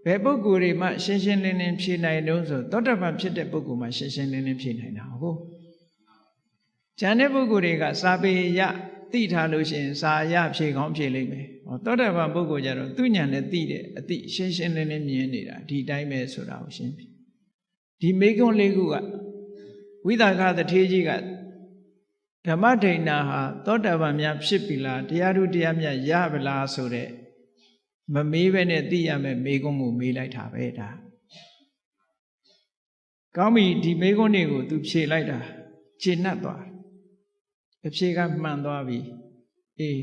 ဘယ်ပုဂ္ဂိုလ်တွေမှရှင်းရှင်းလင်းလင်းဖြေနိုင်တော့ဆိုသောတပန်ဖြစ်တဲ့ပုဂ္ဂိုလ်မှရှင်းရှင်းလင်းလင်းဖြေနိုင်တာဟုတ်ကျန်တဲ့ပုဂ္ဂိုလ်တွေကစာပေရသိထားလို့ရှိရင်စာရဖြေကောင်းဖြေလိမ့်မယ်သောတပန်ပုဂ္ဂိုလ်ကြတော့သူ့ဉာဏ်နဲ့သိတဲ့အသိရှင်းရှင်းလင်းလင်းမြင်နေတာဒီတိုင်းပဲဆိုတာကိုရှင်းပြီဒီမေကွန်းလေးခုကဝိသကသထေကြီးကဓမ္မဒိဏဟာသောတပန်များဖြစ်ပြီလားတရားထုတရားမြတ်ရပြီလားဆိုတဲ့မမေးပဲနဲ့သိရမယ်မေကွန်းကိုမေးလိုက်တာပဲဒါကောင်းပြီဒီမေကွန်းတွေကိုသူဖြေလိုက်တာခြေနှက်သွားအဖြေကမှန်သွားပြီအေး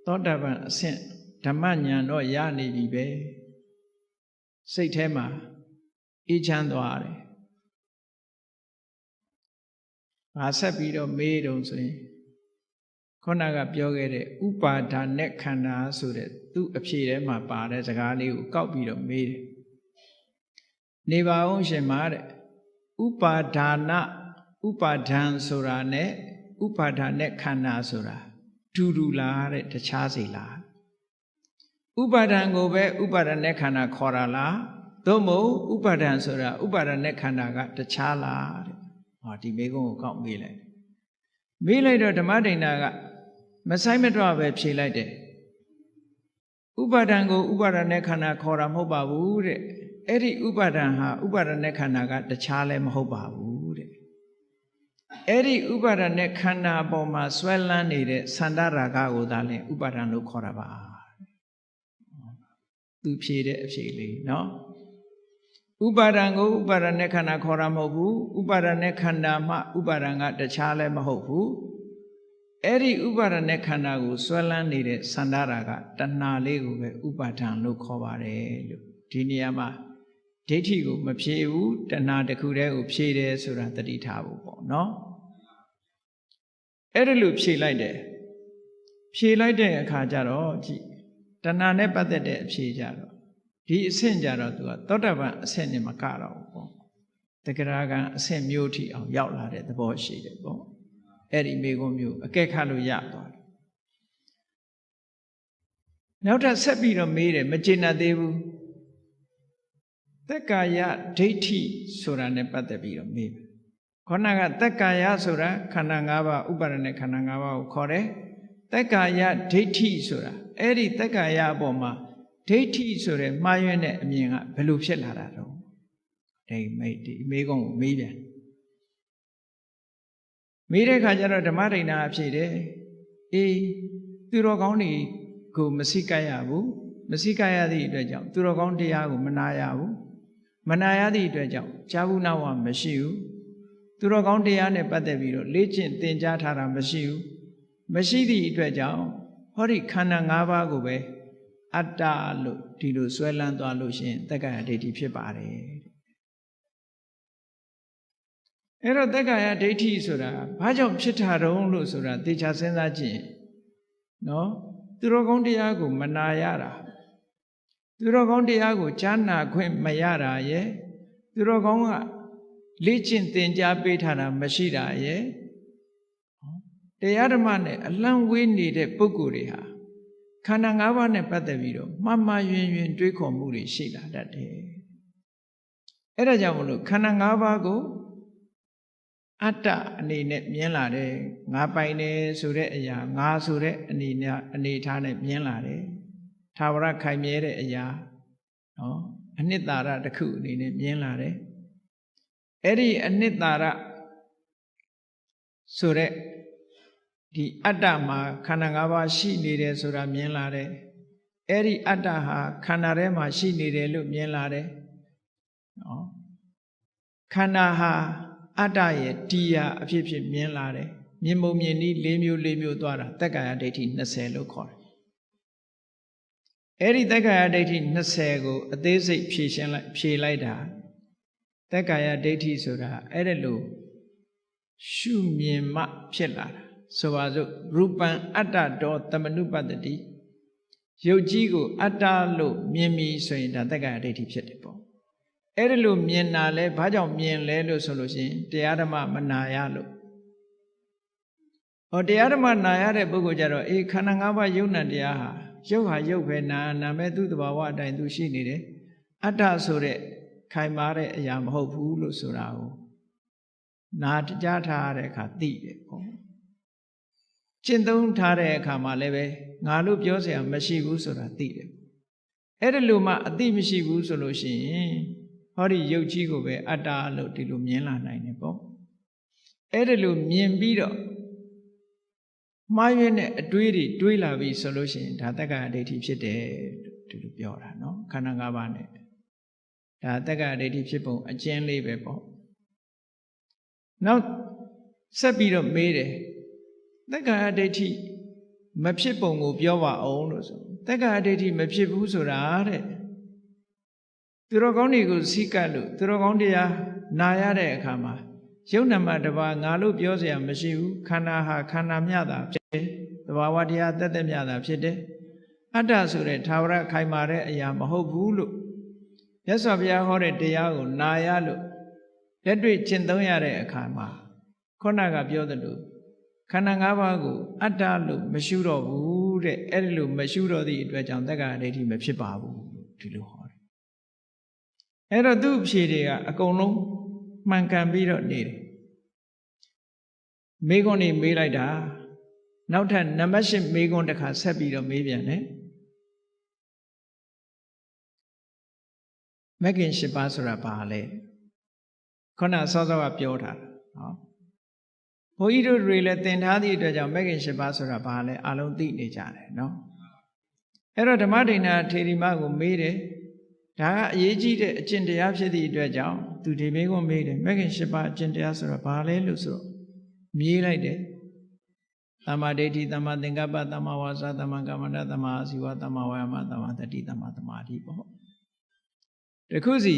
သောတပန်အဆင့်ဓမ္မဉာဏ်တော့ရနေပြီပဲစိတ်ထဲမှာအေးချမ်းသွားတယ်ငါဆက်ပြီးတော့မေးတော့ဆိုရင်ခုနကပြောခဲ့တဲ့ဥပါဒါနဲ့ခန္ဓာဆိုတဲ့သူ့အဖြေထဲမှာပါတဲ့စကားလေးကိုကောက်ပြီးတော့မေးတယ်နေပါအောင်ရှင်မာတဲ့ဥပါဒါနဥပါဒံဆိုတာနဲ့ဥပါဒါနဲ့ခန္ဓာဆိုတာတူလားတဲ့တခြားစီလားဥပါဒံကိုပဲဥပါဒနဲ့ခန္ဓာခေါ်တာလားသို့မဟုတ်ဥပါဒံဆိုတာဥပါဒနဲ့ခန္ဓာကတခြားလားတဲ့ဟောဒီမေကုန်းကိုကောက်မေးလိုက်တော့ဓမ္မဒိဏကမဆိုင်မတော့ပဲဖြေလိုက်တယ်ဥပါဒံကိုဥပါဒနဲ့ခန္ဓာခေါ်တာမဟုတ်ပါဘူးတဲ့အဲ့ဒီဥပါဒံဟာဥပါဒနဲ့ခန္ဓာကတခြားလည်းမဟုတ်ပါဘူးတဲ့အဲ့ဒီဥပါဒနဲ့ခန္ဓာအပေါ်မှာဆွဲလန်းနေတဲ့သန္တာရာဂကိုသာလျှင်ဥပါဒံလို့ခေါ်တာပါသူဖြေတဲ့အဖြေလေးနော်ဥပါဒံကိုဥပါဒနဲ့ခန္ဓာခေါ်တာမဟုတ်ဘူးဥပါဒနဲ့ခန္ဓာမှဥပါဒံကတခြားလည်းမဟုတ်ဘူးအဲ့ဒီဥပါဒနဲ့ခန္ဓာကိုဆွဲလန်းနေတဲ့သန္တာရာဂတဏှာလေးကိုပဲဥပါဒံလို့ခေါ်ပါတယ်လို့ဒီနေရာမှာဒိဋ္ဌိကိုမဖြေဘူးတဏှာတစ်ခုတည်းကိုဖြေတယ်ဆိုတာသတိထားဖို့ပေါ့နော် အဲ့ဒါလို့ဖြေလိုက်တယ်ဖြေလိုက်တဲ့အခါကျတော့ကြည့်တဏှာနဲ့ပတ်သက်တဲ့အဖြေကြတော့ဒီအဆင့်ကြတော့သူကသောတပန်အဆင့်နဲ့မကတော့ဘူးပေါ့တဂရကအဆင့်မျိုးထိအောင်ရောက်လာတဲ့သဘောရှိတယ်ပေါ့အဲ့ဒီမိဂုံးမျိုးအကဲခတ်လို့ရသွားတယ်နောက်ထပ်ဆက်ပြီးတော့မေးတယ်မကျေနပ်သေးဘူးတက္ကာယဒိဋ္ဌိဆိုတာနဲ့ပတ်သက်ပြီးတော့မေးခေါဏကတက္ကာယဆိုတာခန္ဓာ၅ပါးဥပါဒณะခန္ဓာ၅ပါးကိုခေါ်တယ်တက္ကာယဒိဋ္ဌိဆိုတာအဲ့ဒီတက္ကာယအပေါ်မှာဒိဋ္ဌိဆိုတဲ့မှားယွင်းတဲ့အမြင်ကဘယ်လိုဖြစ်လာတာတော့ဒီမေးခွန်းကိုမေးပြန်မေးတဲ့အခါကျတော့ဓမ္မဒိဋ္ဌာအဖြစ်တယ်အေးသူတော်ကောင်းတွေကိုမစိကပ်ရဘူးမစိကပ်ရသည့်အတွက်ကြောင့်သူတော်ကောင်းတရားကိုမနာရဘူးမနာရသည့်အတွက်ကြောင့်ကြာဘူးနာဝမရှိဘူးသူတော်ကောင်းတရားနဲ့ပတ်သက်ပြီးတော့လေ့ကျင့်သင်ကြားထားတာမရှိဘူးမရှိသည့်အတွက်ကြောင့်ဟောဒီခန္ဓာ၅ပါးကိုပဲအတ္တလို့ဒီလိုဆွဲလန်းသွားလို့ရှိရင်တက္ကာယဒိဋ္ဌိဖြစ်ပါတယ်အဲ့တော့တက္ကာယဒိဋ္ဌိဆိုတာဘာကြောင့်ဖြစ်တာတုံးလို့ဆိုတာသေချာစဉ်းစားကြည့်နော်သူတော်ကောင်းတရားကိုမနာရတာသူတော်ကောင်းတရားကိုကြားနာခွင့်မရတာရဲ့သူတော်ကောင်းကလေ့ကျင့်သင်ကြားပေးထားတာမရှိတာရဲ့တရားဓမ္မနဲ့အလံဝေးနေတဲ့ပုဂ္ဂိုလ်တွေဟာခန္ဓာ၅ပါးနဲ့ပတ်သက်ပြီးတော့မှားမှားယွင်းယွင်းတွေးခေါ်မှုတွေရှိလာတတ်တယ်အဲ့ဒါကြောင့်မလို့ခန္ဓာ၅ပါးကိုအတ္တအနေနဲ့မြင်လာတယ်ငါပိုင်တယ်ဆိုတဲ့အရာငါဆိုတဲ့အနေထားနဲ့မြင်လာတယ်သာဝရခိုင်မြဲတဲ့အရာနော်အနှစ်သာရတစ်ခုအနေနဲ့မြင်လာတယ်အဲ့ဒီအနှစ်သာရဆိုတဲ့ဒီအတ္တမှာခန္ဓာ၅ပါးရှိနေတယ်ဆိုတာမြင်လာတယ်အဲ့ဒီအတ္တဟာခန္ဓာထဲမှာရှိနေတယ်လို့မြင်လာတယ်နော်ခန္ဓာဟာအတ္တရဲ့တရားအဖြစ်ဖြစ်မြင်လာတယ်မြင်ပုံမြင်နည်း၄မျိုးသွားတာတက္ကာယဒိဋ္ဌိ20လို့ခေါ်တယ်အဲ့ဒီတက္ကာယဒိဋ္ဌိ20ကိုအသေးစိတ်ဖြေလိုက်တာတက္ကာယဒိဋ္ဌိဆိုတာအဲ့ဒါလို့ရှုမြင်မှဖြစ်လာတာဆိုပါစို့ရူပံအတ္တတောတမနုပတ္တိရုပ်ကြီးကိုအတ္တလို့မြင်ပြီဆိုရင်ဒါတက္ကာယဒိဋ္ဌိဖြစ်တယ်ပေါ့အဲ့ဒါလို့မြင်တာလဲဘာကြောင့်မြင်လဲလို့ဆိုလို့ရှိရင်တရားဓမ္မမနာရလို့ဟောတရားဓမ္မနာရတဲ့ပုဂ္ဂိုလ်ကြတော့အေးခန္ဓာ၅ပါးယုံနာတရားဟာရုပ်ပဲနာမဲ့သူ့တဘာဝအတိုင်းသူရှိနေတယ်အတ္တဆိုတဲ့ခိုင်မာတဲ့အရာမဟုတ်ဘူးလို့ဆိုတာကိုနာကြားထားတဲ့အခါသိတယ်ပေါ့ကျင့်သုံးထားတဲ့အခါမှာလည်းပဲငါလို့ပြောเสียမရှိဘူးဆိုတာသိတယ်အဲ့ဒါလို့မှအသိမရှိဘူးဆိုလို့ရှိရင်ဟောဒီရုပ်ကြီးကိုပဲအတ္တလို့ဒီလိုမြင်လာနိုင်တယ်ပေါ့အဲ့ဒါလို့မြင်ပြီးတော့မှားယွင်းတဲ့အတွေးတွေတွေးလာပြီဆိုလို့ရှိရင်ဒါတက္ကာယဒိဋ္ဌိဖြစ်တယ်ဒီလိုပြောတာနော်ခန္ဓာ၅ပါးနဲ့ဒါတက္ကာယဒိဋ္ဌိဖြစ်ပုံအကျဉ်းလေးပဲပေါ့နောက်ဆက်ပြီးတော့မေးတယ်တက္ကာယဒိဋ္ဌိမဖြစ်ပုံကိုပြောပါအောင်လို့ဆိုတက္ကာယဒိဋ္ဌိမဖြစ်ဘူးဆိုတာတဲ့သူတော်ကောင်းတွေကိုစိကပ်လို့သူတော်ကောင်းတရားနာရတဲ့အခါမှာယုံနာမတပါငါလို့ပြောเสียမရှိဘူးခန္ဓာဟာခန္ဓာမြတာဖြစ်တယ်သဘာဝတရားတက်တက်မြတာဖြစ်တယ်အတ္တဆိုတဲ့သာဝရခိုင်မာတဲ့အရာမဟုတ်ဘူးလို့မြတ်စွာဘုရားဟောတဲ့တရားကိုနာရလို့လက်တွေ့ကျင့်သုံးရတဲ့အခါမှာခုနကပြောသလိုခန္ဓာ၅ပါးကိုအတ္တလို့မရှုတော့ဘူးတဲ့အဲ့ဒီလိုမရှုတော့သည့်အတွက်ကြောင့်တက္ကာယဒိဋ္ဌိမဖြစ်ပါဘူးဒီလိုဟောတယ်အဲ့တော့သူ့အဖြေတွေကအကုန်လုံးမှန်ကန်ပြီးတော့နေတယ်မေးခွန်းနေမေးလိုက်တာနောက်ထပ်နံပါတ်၈မေးခွန်းတစ်ခါဆက်ပြီးတော့မေးပြန်တယ်မဂ္ဂင်၈ပါးဆိုတာဘာလဲခုနစောစောကပြောထားတာနော်ဘုန်းကြီးတို့တွေလည်းသင်ထားသည့်အတွက်ကြောင့်မဂ္ဂင်၈ပါးဆိုတာဘာလဲအလုံးသိနေကြတယ်နော်အဲ့တော့ဓမ္မဒိဋ္ဌာထေရီမကိုမေးတယ်ဒါကအရေးကြီးတဲ့အကျင့်တရားဖြစ်သည့်အတွက်ကြောင့်သူဒီမေးခွန်းမေးတယ်မဂ္ဂင်၈ပါးအကျင့်တရားဆိုတာဘာလဲလို့ဆိုတော့မြေးလိုက်တယ်သမ္မာဒိဋ္ဌိသမ္မာသင်္ကပ္ပသမ္မာဝါစာသမ္မာကမ္မန္တသမ္မာအာဇီဝသမ္မာဝါယာမသမ္မာတတိသမ္မာသမာဓိပေါ့တခုစီ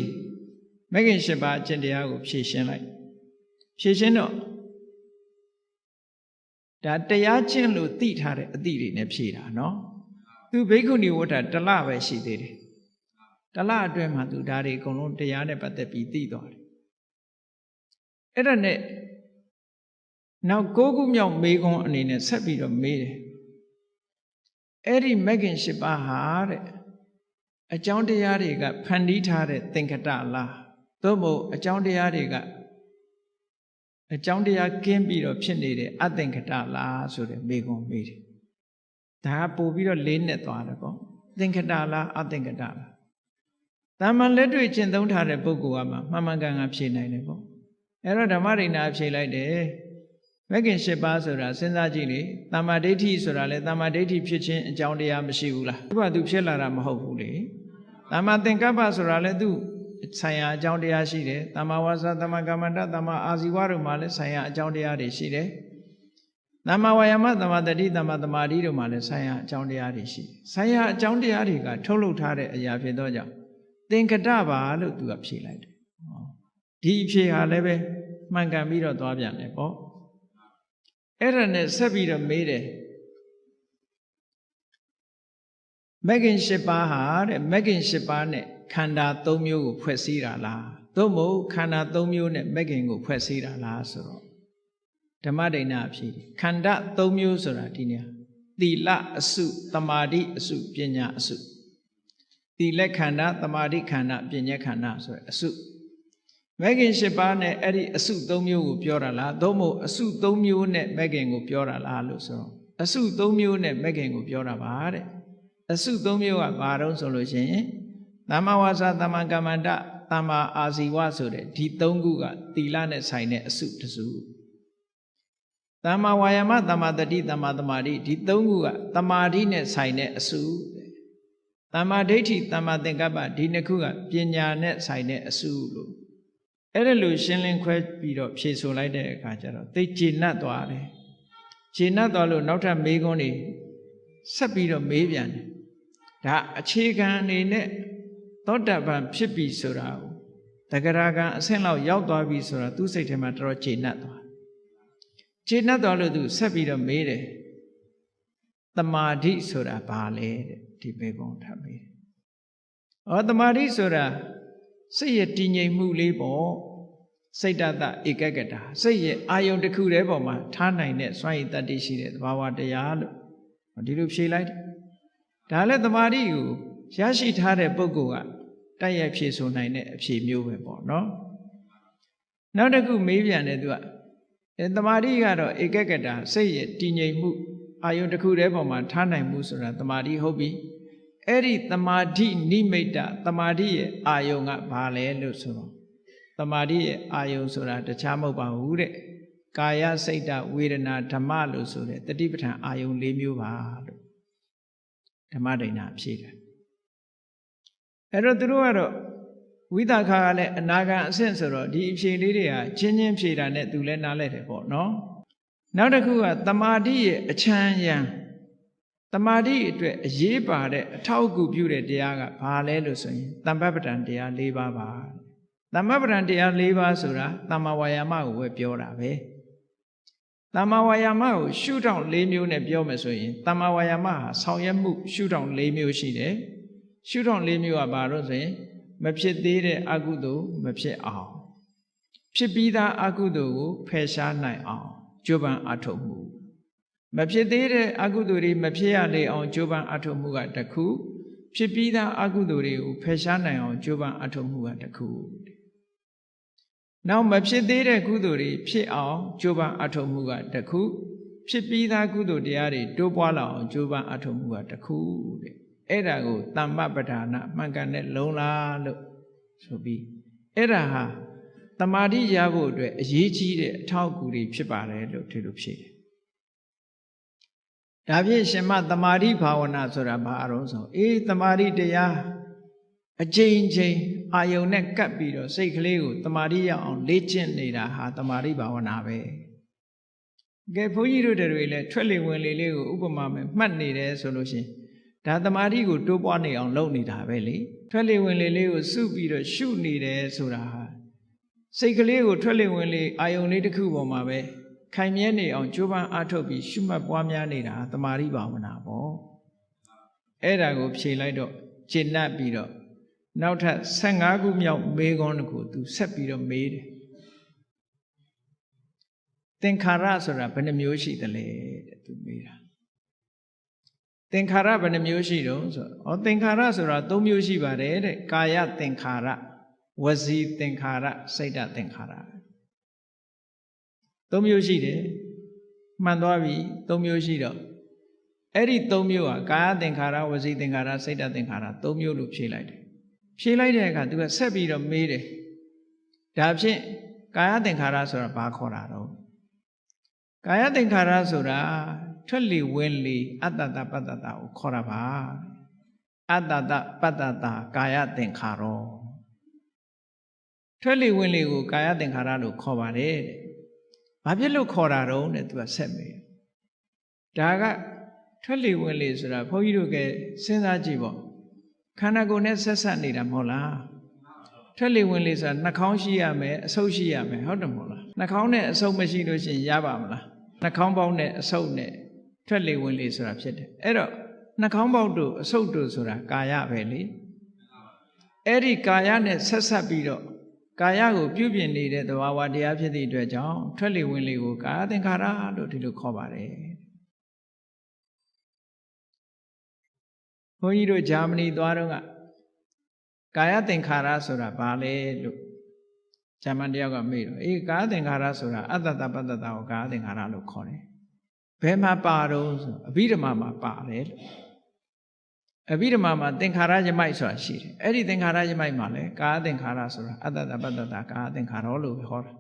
မဂ္ဂင်၈ပါးအကျင့်တရားကိုဖြည့်ရှင်းလိုက်ဖြည့်ရှင်းတော့ ဒါတရားကျင့်လို့သိထားတဲ့အသည့်တွေနဲ့ဖြေတာနော်သူဘိက္ခုနီဝတ္ထတလပဲရှိသေးတယ်တလအတွင်းမှာသူဒါတွေအကုန်လုံးတရားနဲ့ပတ်သက်ပြီးသိသွားတယ်အဲ့ဒါနဲ့နောက်9ခုမြောက်မေခွန်းအနေနဲ့ဆက်ပြီးတော့မေးတယ်အဲ့ဒီမဂ္ဂင်၈ပါးဟာတဲ့အကြောင်းတရားတွေကဖန်တီးထားတဲ့သင်္ခတလားသို့မဟုတ်အကြောင်းတရားတွေကအကြောင်းတရားကင်းပြီးတော့ဖြစ်နေတဲ့အသင်္ခတလားဆိုတဲ့မေခွန်းမေးတယ်ဒါကပို့ပြီးတော့လေးနဲ့သွားတယ်ပေါ့သင်္ခတလားအသင်္ခတလားတာမန်လက်တွေ့ကျင့်သုံးထားတဲ့ပုဂ္ဂိုလ်ကမှန်မှန်ကန်ကန်ဖြေနိုင်တယ်ပေါ့အဲ့တော့ဓမ္မရိဏဖြေလိုက်တယ်မဂ္ဂင်၈ပါးဆိုတာစဉ်းစားကြည့်လေတမ္မာဒိဋ္ဌိဆိုတာလေတမ္မာဒိဋ္ဌိဖြစ်ခြင်းအကြောင်းတရားမရှိဘူးလားသူကသူဖြစ်လာတာမဟုတ်ဘူးလေတမ္မာသင်္ကပ္ပဆိုတာလေသူဆိုင်ရာအကြောင်းတရားရှိတယ်တမ္မာဝါစာတမ္မာကမ္မန္တတမ္မာအာဇီဝတို့မှာလည်းဆိုင်ရာအကြောင်းတရားတွေရှိတယ်တမ္မာဝါယာမတမ္မာတတိတမ္မာသမာဓိတို့မှာလည်းဆိုင်ရာအကြောင်းတရားတွေရှိဆိုင်ရာအကြောင်းတရားတွေကထုတ်လုပ်ထားတဲ့အရာဖြစ်သောကြောင့်သင်္ကတပါလို့သူကဖြေလိုက်တယ်ဒီအဖြေဟာလည်းပဲမှန်ကန်ပြီးတော့သွားပြန်တယ်ပေါ့အဲ့ဒါနဲ့ဆက်ပြီးတော့မေးတယ်မဂ္ဂင်၈ပါးဟာတဲ့မဂ္ဂင်၈ပါးနဲ့ခန္ဓာ၃မျိုးကိုဖွဲ့စည်းတာလားသို့မဟုတ်ခန္ဓာ၃မျိုးနဲ့မဂ္ဂင်ကိုဖွဲ့စည်းတာလားဆိုတော့ဓမ္မဒိဏအဖြေခန္ဓာ၃မျိုးဆိုတာဒီနေရာသီလအစုသမာဓိအစုပညာအစုသီလခန္ဓာသမာဓိခန္ဓာပညာခန္ဓာဆိုတဲ့အစုမဂ္ဂင်၈ပါးနဲ့အဲ့ဒီအစု၃မျိုးကိုပြောတာလားသို့မဟုတ်အစု၃မျိုးနဲ့မဂ္ဂင်ကိုပြောတာလားလို့ဆိုတော့အစု၃မျိုးနဲ့မဂ္ဂင်ကိုပြောတာပါတဲ့အစု၃မျိုးကဘာတော့ဆိုလို့ရှိရင်သမ္မာဝါစာသမ္မာကမ္မန္တသမ္မာအာဇီဝဆိုတဲ့ဒီ၃ခုကသီလနဲ့ဆိုင်တဲ့အစုတစုသမ္မာဝါယာမသမ္မာတတိသမ္မာသမာဓိဒီ၃ခုကသမာဓိနဲ့ဆိုင်တဲ့အစုသမ္မာဒိဋ္ဌိသမ္မာသင်္ကပ္ပဒီနှစ်ခုကပညာနဲ့ဆိုင်တဲ့အစုလို့အဲ့ဒါလို့ရှင်းလင်းခွဲပြီးတော့ဖြေဆိုလိုက်တဲ့အခါကျတော့သိကျေနပ်သွားတယ်ကျေနပ်သွားလို့နောက်ထပ်မေးခွန်းတွေဆက်ပြီးတော့မေးပြန်တယ်ဒါအခြေခံအနေနဲ့သောတပန်ဖြစ်ပြီဆိုတာကိုတဂရကံအဆင့်လောက်ရောက်သွားပြီဆိုတာသူ့စိတ်ထဲမှာတော်တော်ကျေနပ်သွားလို့သူဆက်ပြီးတော့မေးတယ်တမာဓိဆိုတာဘာလဲတဲ့ဒီမေးခွန်းထပ်မေးတယ်တမာဓိဆိုတာစိတ်ရဲ့တည်ငြိမ်မှုလေးပေါ့စိတ်တတဧကဂတစိတ်ရဲ့အာယုံတစ်ခုတည်းပေါ်မှာထားနိုင်တဲ့စွမ်းရည်တတ္တိရှိတဲ့သဘာဝတရားလို့ဒီလိုဖြေလိုက်တယ်ဒါလည်းတမာဓိကိုရရှိထားတဲ့ပုဂ္ဂိုလ်ကတိုက်ရိုက်ဖြေဆိုနိုင်တဲ့အဖြေမျိုးပဲပေါ့နော်နောက်တစ်ခုမေးပြန်တယ်သူကတမာဓိကတော့ဧကဂတစိတ်ရဲ့တည်ငြိမ်မှုအာယုံတစ်ခုတည်းပေါ်မှာထားနိုင်မှုဆိုတာတမာဓိဟုတ်ပြီအဲ့ဒီတမာဓိနိမိတ်တတမာဓိရဲ့အာယုံကဘာလဲလို့ဆိုတော့တမာဓိရဲ့အာယုံဆိုတာတခြားမဟုတ်ပါဘူးတဲ့ကာယစိတ်တဝေဒနာဓမ္မလို့ဆိုတဲ့တတိပဋ္ဌာန်အာယုံ၄မျိုးပါလို့ဓမ္မဒိဏဖြေတယ်အဲ့တော့သူတို့ကတော့ဝိသခာကလည်းအနာဂံအဆင့်ဆိုတော့ဒီအဖြေလေးတွေဟာချင်းချင်းဖြေတာနဲ့သူလည်းနားလဲတယ်ပေါ့နော်နောက်တစ်ခုကတမာဓိရဲ့အချမ်းရံတမာဓိအတွက်အရေးပါတဲ့အထောက်အကူပြုတဲ့တရားကဘာလဲလို့ဆိုရင်သမ္ပပ္ပတံတရား၄ပါးပါသမ္ပပ္ပတံတရား၄ပါးဆိုတာသမ္မာဝါယာမကိုပဲပြောတာပဲသမ္မာဝါယာမကိုရှုထောင့်၄မျိုးနဲ့ပြောမယ်ဆိုရင်သမ္မာဝါယာမဟာဆောင်ရွက်မှုရှုထောင့်၄မျိုးရှိတယ်ရှုထောင့်၄မျိုးကဘာလို့ဆိုရင်မဖြစ်သေးတဲ့အကုသိုလ်မဖြစ်အောင်ဖြစ်ပြီးသားအကုသိုလ်ကိုဖယ်ရှားနိုင်အောင်ကြိုးပမ်းအထောက်မှုမဖြစ်သေးတဲ့အကုသိုလ်တွေမဖြစ်ရလေအောင်ကြိုးပမ်းအထောက်မှုကတစ်ခုဖြစ်ပြီးသားအကုသိုလ်တွေကိုဖယ်ရှားနိုင်အောင်ကြိုးပမ်းအထောက်မှုကတစ်ခုနောက်မဖြစ်သေးတဲ့ကုသိုလ်တွေဖြစ်အောင်ကြိုးပမ်းအထောက်မှုကတစ်ခုဖြစ်ပြီးသားကုသိုလ်တရားတွေတိုးပွားလာအောင်ကြိုးပမ်းအထောက်မှုကတစ်ခုတဲ့အဲ့ဒါကိုသမ္မပဋ္ဌာနာမှန်ကန်တဲ့လုံးလားလို့ဆိုပြီးအဲ့ဒါဟာတမာဓိရဖို့အတွက်အရေးကြီးတဲ့အထောက်အကူတွေဖြစ်ပါတယ်လို့ဒီလိုဖြေတယ်ဒါဖြင့်ရှင်မတမာဓိဘာဝနာဆိုတာဘာအရုံးဆိုတမာဓိတရားအချိန်ချင်းအာယုံနဲ့ကပ်ပြီးတော့စိတ်ကလေးကိုတမာဓိရအောင်လေ့ကျင့်နေတာဟာတမာဓိဘာဝနာပဲကဲဘုန်းကြီးတို့တွေလည်းထွက်လေဝင်လေလေးကိုဥပမာမဲ့မှတ်နေတယ်ဆိုလို့ရှိရင်ဒါတမာဓိကိုတိုးပွားနေအောင်လုပ်နေတာပဲလေထွက်လေဝင်လေလေးကိုစုပြီးတော့ရှုနေတယ်ဆိုတာဟာစိတ်ကလေးကိုထွက်လေဝင်လေအာယုံလေးတစ်ခုပေါ်မှာပဲ ခိုင်မြဲနေအောင်ကြိုးပမ်းအားထုတ်ပြီးရှုမှတ်ပွားများနေတာတမာရိဘာဝနာပေါ့အဲ့ဒါကိုဖြေလိုက်တော့ကျင့်တတ်ပြီးတော့နောက်ထပ်15ခုမြောက်မေးခွန်းတစ်ခုသူဆက်ပြီးတော့မေးတယ်သင်္ခါရဆိုတာဘယ်နှမျိုးရှိသလဲတဲ့သူမေးတာသင်္ခါရဘယ်နှမျိုးရှိတော့ဆိုတော့သင်္ခါရဆိုတာ3မျိုးရှိပါတယ်တဲ့ကာယသင်္ခါရဝစီသင်္ခါရစိတ်သင်္ခါရ3မျိုးရှိတယ်မှန်သွားပြီ3မျိုးရှိတော့အဲ့ဒီ3မျိုးဟာကာယသင်္ခါရဝစီသင်္ခါရစိတ်သင်္ခါရ3မျိုးလို့ဖြေလိုက်တယ်ဖြေလိုက်တဲ့အခါသူကဆက်ပြီးတော့မေးတယ်ဒါဖြင့်ကာယသင်္ခါရဆိုတာဘာခေါ်တာတော့ကာယသင်္ခါရဆိုတာထွက်လေဝင်လေအတ္တတပတ္တတာကိုခေါ်တာပါအတ္တတပတ္တတာကာယသင်္ခါရောထွက်လေဝင်လေကိုကာယသင်္ခါရလို့ခေါ်ပါတယ်တဲ့ဘာဖြစ်လို့ခေါ်တာတော့တဲ့သူကဆက်မေးဒါကထွက်လေဝင်လေဆိုတာဘုန်းကြီးတို့ကစဉ်းစားကြည့်ပေါ့ခန္ဓာကိုယ်နဲ့ဆက်ဆက်နေတာမဟုတ်လားထွက်လေဝင်လေဆိုတာနှာခေါင်းရှိရမယ်အဆုပ်ရှိရမယ်ဟုတ်တယ်မဟုတ်လားနှာခေါင်းနဲ့အဆုပ်မရှိလို့ရှိရင်ရပါမလားနှာခေါင်းပေါက်နဲ့အဆုပ်နဲ့ထွက်လေဝင်လေဆိုတာဖြစ်တယ်အဲ့တော့နှာခေါင်းပေါက်တို့အဆုပ်တို့ဆိုတာကာယပဲလေအဲ့ဒီကာယနဲ့ဆက်ဆက်ပြီးတော့ကာယကိုပြုပြင်နေတဲ့သဘာဝတရားဖြစ်သည့်အတွက်ကြောင့်ထွက်လေဝင်လေကိုကာယသင်္ခါရလို့ဒီလိုခေါ်ပါတယ်ဘုန်းကြီးတို့ဂျာမနီသွားတော့ကကာယသင်္ခါရဆိုတာဘာလဲလို့ဂျာမန်တယောက်ကမေးတော့အေးကာယသင်္ခါရဆိုတာအတ္တတပတ္တတာကိုကာယသင်္ခါရလို့ခေါ်တယ်ဘယ်မှာပါတော့ဆိုအဘိဓမ္မာမှာပါတယ်လို့အဘိဓမ္မာမှာသင်္ခါရယမိုက်ဆိုတာရှိတယ်အဲ့ဒီသင်္ခါရယမိုက်မှာလဲကာယသင်္ခါရဆိုတာအတ္တတပတ္တတာကာယသင်္ခါရလို့ဟောတာ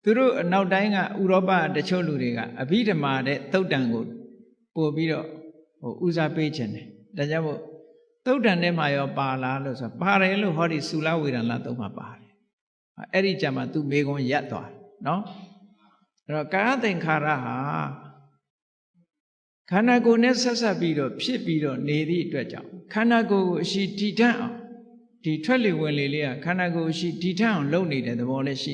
သူတို့အနောက်တိုင်းကဥရောပတချို့လူတွေကအဘိဓမ္မာတဲ့သုတ်တံကိုပို့ပြီးတော့ဦးစားပေးခြင်းတယ်ဒါကြောင့်မို့သုတ်တံထဲမှာရောပါလားလို့ဆိုပါတယ်လို့ဟောဒီသုလဝေဒနာသုံးမှာပါတယ်အဲ့ဒီကြမှာသူမေခွန်းရပ်သွားနော်အဲ့တော့ကာယသင်္ခါရဟာခန္ဓာကိုယ်နဲ့ဆက်ဆက်ပြီးတော့ဖြစ်ပြီးတော့နေသည့်အတွက်ကြောင့်ခန္ဓာကိုယ်ကိုအရှိတည်ထအောင်ဒီထွက်လေဝင်လေလေးကခန္ဓာကိုယ်အရှိတည်ထအောင်လုပ်နေတဲ့သဘောလည်းရှိ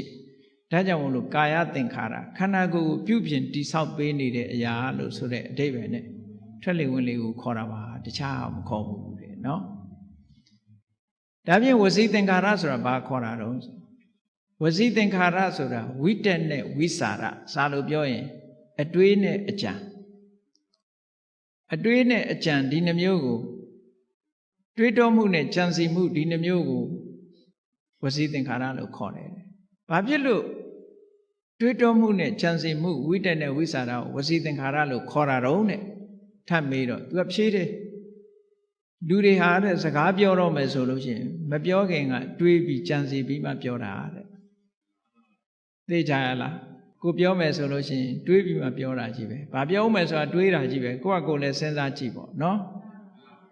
တယ်ဒါကြောင့်မို့လို့ကာယသင်္ခါရခန္ဓာကိုယ်ကိုပြုပြင်တည်ဆောက်ပေးနေတဲ့အရာလို့ဆိုတဲ့အဓိပ္ပာယ်နဲ့ထွက်လေဝင်လေကိုခေါ်တာပါတခြားမခေါ်ဘူးလေနော်ဒါဖြင့်ဝစီသင်္ခါရဆိုတာဘာခေါ်တာတော့ဝစီသင်္ခါရဆိုတာဝိတက်နဲ့ဝိစာရစာလို့ပြောရင်အတွေးနဲ့အကြံအတွေးနဲ့အကြံဒီနှမျိုးကိုတွေးတောမှုနဲ့ကြံစီမှုဒီနှမျိုးကိုဝစီသင်္ခါရလို့ခေါ်တယ်ဘာဖြစ်လို့တွေးတောမှုနဲ့ကြံစီမှုဝိတက်နဲ့ဝိစာရကိုဝစီသင်္ခါရလို့ခေါ်တာတော့နဲ့ထပ်မေးတော့သူကဖြေတယ်လူတွေဟာတဲ့စကားပြောတော့မယ်ဆိုလို့ရှိရင်မပြောခင်ကတွေးပြီးကြံစီပြီးမှပြောတာတဲ့သိကြရလားကိုပြောမယ်ဆိုလို့ရှိရင်တွေးပြီးမှပြောတာကြီးပဲဘာပြောမယ်ဆိုတာတွေးတာကြီးပဲကိုယ့်ကကိုယ်လည်းစဉ်းစားကြည့်ပေါ့နော်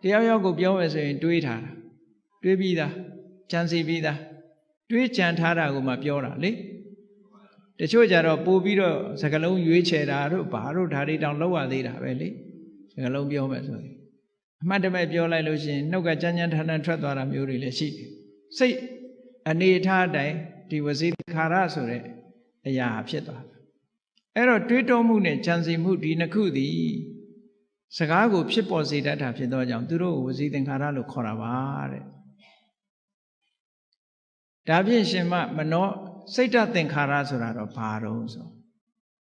တယောက်ယောက်ကိုပြောမယ်ဆိုရင်တွေးထားတာတွေးပြီးသားကြံစီပြီးသားတွေးကြံထားတာကိုမှပြောတာလေတချို့ကြတော့ပို့ပြီးတော့စကားလုံးရွေးချယ်တာတို့ဘာတို့ဓာတ်တောင်လောက်ရသေးတာပဲလေစကားလုံးပြောမယ်ဆိုရင်အမှတ်တမဲ့ပြောလိုက်လို့ရှိရင်နှုတ်ကကြမ်းကြမ်းထန်ထန်ထွက်သွားတာမျိုးတွေလည်းရှိတယ်စိတ်အနေထားအတိုင်းဒီဝစီခါရဆိုတဲ့အရာဖြစ်သွားတယ်အဲ့တော့တွေးတောမှုနဲ့ကြံစီမှုဒီနှစ်ခုသည်စကားကိုဖြစ်ပေါ်စေတတ်တာဖြစ်သောကြောင့်သူတို့ကိုဝစီသင်္ခါရလို့ခေါ်တာပါတဲ့ဒါဖြင့်ရှင်မနောစိတ်တသင်္ခါရဆိုတာတော့ဘာတော့ဆို